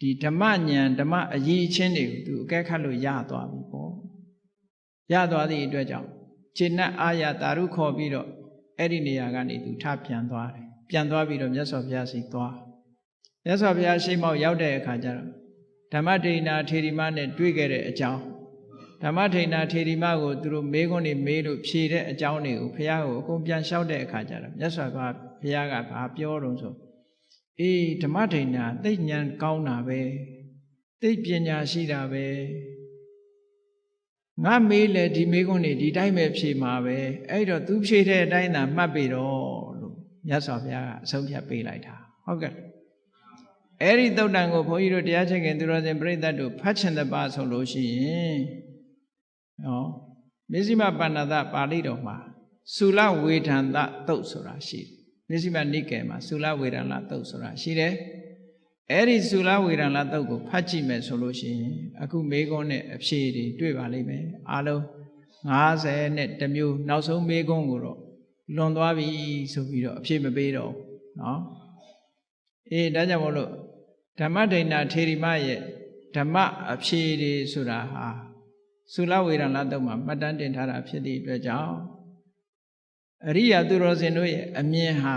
ဒီဓမ္မဉာဏ်ဓမ္မအရေးချင်းတွေကိုသူအကဲခတ်လို့ရသွားပြီပေါ့ရသွားသည့်အတွက်ကြောင့်ခြေနဲ့အာရတာရုခေါ်ပြီးတော့အဲ့ဒီနေရာကနေသူထပြန်သွားတယ်ပြန်သွားပြီးတော့မြတ်စွာဘုရားရှိသွားမြတ်စွာဘုရားရှိမောက်ရောက်တဲ့အခါကျတော့ဓမ္မဒိဋ္ဌာထေရီမနဲ့တွေ့ခဲ့တဲ့အကြောင်းဓမ္မဒိဋ္ဌာထေရီမကိုသူတို့မေးခွန်းတွေမေးလို့ဖြေတဲ့အကြောင်းတွေကိုဘုရားကိုအကုန်ပြန်လျှောက်တဲ့အခါကျတော့မြတ်စွာဘုရားကဘာပြောတော့ဆိုအေးဓမ္မဒိဋ္ဌာသိဉာဏ်ကောင်းတာပဲသိပညာရှိတာပဲငါမေးလေဒီမေးခွန်းတွေဒီတိုင်းပဲဖြေမှာပဲအဲ့တော့သူဖြေတဲ့အတိုင်းသာမှတ်ပြီတော့လို့မြတ်စွာဘုရားကအဆုံးဖြတ်ပေးလိုက်တာဟုတ်ကဲ့အဲ့ဒီသုတ်တန်ကိုဘုန်းကြီးတို့တရားချက်ခင်သူတော်စင်ပြိဿတ်တို့ဖတ်ချင်တဲ့ပါဆိုလို့ရှိရင်နော်မေဇိမပဏ္ဏတပါဠိတော်မှာသုလဝေဒန္တသုတ်ဆိုတာရှိတယ်မေဇိမနိကေမှာသုလဝေဒန္တသုတ်ဆိုတာရှိတယ်အဲ့ဒီသုလဝေဒန္တသုတ်ကိုဖတ်ကြည့်မယ်ဆိုလို့ရှိရင်အခုမေးခွန်းနဲ့အဖြေတွေတွေ့ပါလိမ့်မယ်အားလုံး50နဲ့တစ်မျိုးနောက်ဆုံးမေးခွန်းကိုတော့လွန်သွားပြီဆိုပြီးတော့အဖြေမပေးတော့နော်အေးဒါကြောင့်မို့လို့ဓမ္မဒိဋ္ဌာထေရီမရဲ့ဓမ္မအဖြေတွေဆိုတာဟာသုလဝေဒန္တသုတ်မှာမှတ်တမ်းတင်ထားတာဖြစ်သည့်အတွက်ကြောင့်အရိယာသူတော်စင်တို့ရဲ့အမြင်ဟာ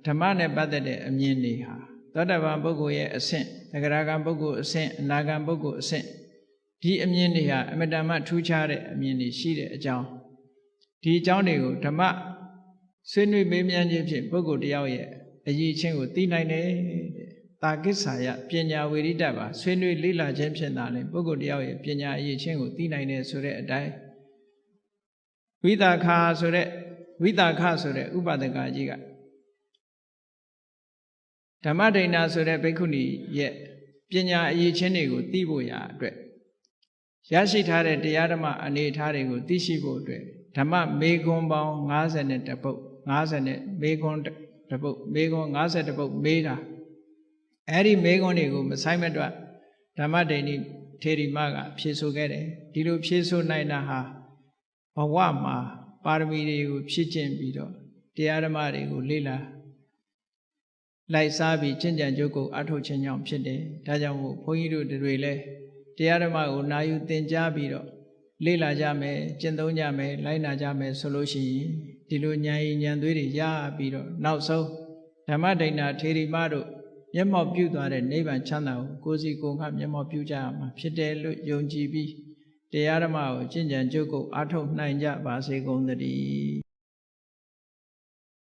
ဓမ္မနဲ့ပတ်သက်တဲ့အမြင်တွေဟာသောတာပန်ပုဂ္ဂိုလ်ရဲ့အဆင့်သဂရဂံပုဂ္ဂိုလ်အဆင့်အနာဂံပုဂ္ဂိုလ်အဆင့်ဒီအမြင်တွေဟာအမတန်မှထူးခြားတဲ့အမြင်တွေရှိတဲ့အကြောင်းဒီအကြောင်းတွေကိုဓမ္မဆွေးနွေးမေးမြန်းခြင်းဖြင့်ပုဂ္ဂိုလ်တယောက်ရဲ့အရေးချင်းကိုသိနိုင်တယ်တဲ့တာကိစ္ဆာယပညာဝေရိတပါဆွေးနွေးလေ့လာခြင်းဖြင့်သာလေပုဂ္ဂိုလ်တယောက်ရဲ့ပညာအရေးချင်းကိုသိနိုင်တယ်ဆိုတဲ့အတိုင်းဝိသခာဆိုတဲ့ဥပဒကကြီးကဓမ္မဒိဋ္ဌာဆိုတဲ့ဘိက္ခုနီရဲ့ပညာအရေးချင်းတွေကိုသိဖို့ရာအတွက်ရရှိထားတဲ့တရားဓမ္မအနေအထားတွေကိုသိရှိဖို့အတွက်ဓမ္မမေခွန်းပေါင်း52ပုဒ်50နဲ့မေခွန်းတစ်ပုဒ်မေခွန်း52ပုဒ်မေးတာအဲ့ဒီမေခွန်းတွေကိုမဆိုင်မတွက်ဓမ္မဒိဋ္ဌိထေရီမကဖြေဆိုခဲ့တယ်ဒီလိုဖြေဆိုနိုင်တာဟာဘဝမှာပါရမီတွေကိုဖြည့်ကျင့်ပြီးတော့တရားဓမ္မတွေကိုလေ့လာလိုက်စားပြီးကျင့်ကြံကြိုးကိုအထုတ်ခြင်းကြောင့်ဖြစ်တယ်ဒါကြောင့်မို့ဘုန်းကြီးတို့တွေလည်းတရားဓမ္မကိုနာယူသင်ကြားပြီးတော့လေ့လာကြမယ်ကျင့်သုံးကြမယ်လိုက်နာကြမယ်ဆိုလို့ရှိရင်ဒီလိုဉာဏ်ရည်ဉာဏ်သွေးတွေရပြီးတော့နောက်ဆုံးဓမ္မဒိဋ္ဌာထေရီမတို့မျက်မှောက်ပြုသွားတဲ့နိဗ္ဗာန်ချမ်းသာကိုကိုယ်စီကိုယ်ငှမျက်မှောက်ပြုကြရမှာဖြစ်တယ်လို့ယုံကြည်ပြီးတရားဓမ္မကိုကျင့်ကြံကြိုးကိုအထုတ်နိုင်ကြပါစေကုန်သတည်း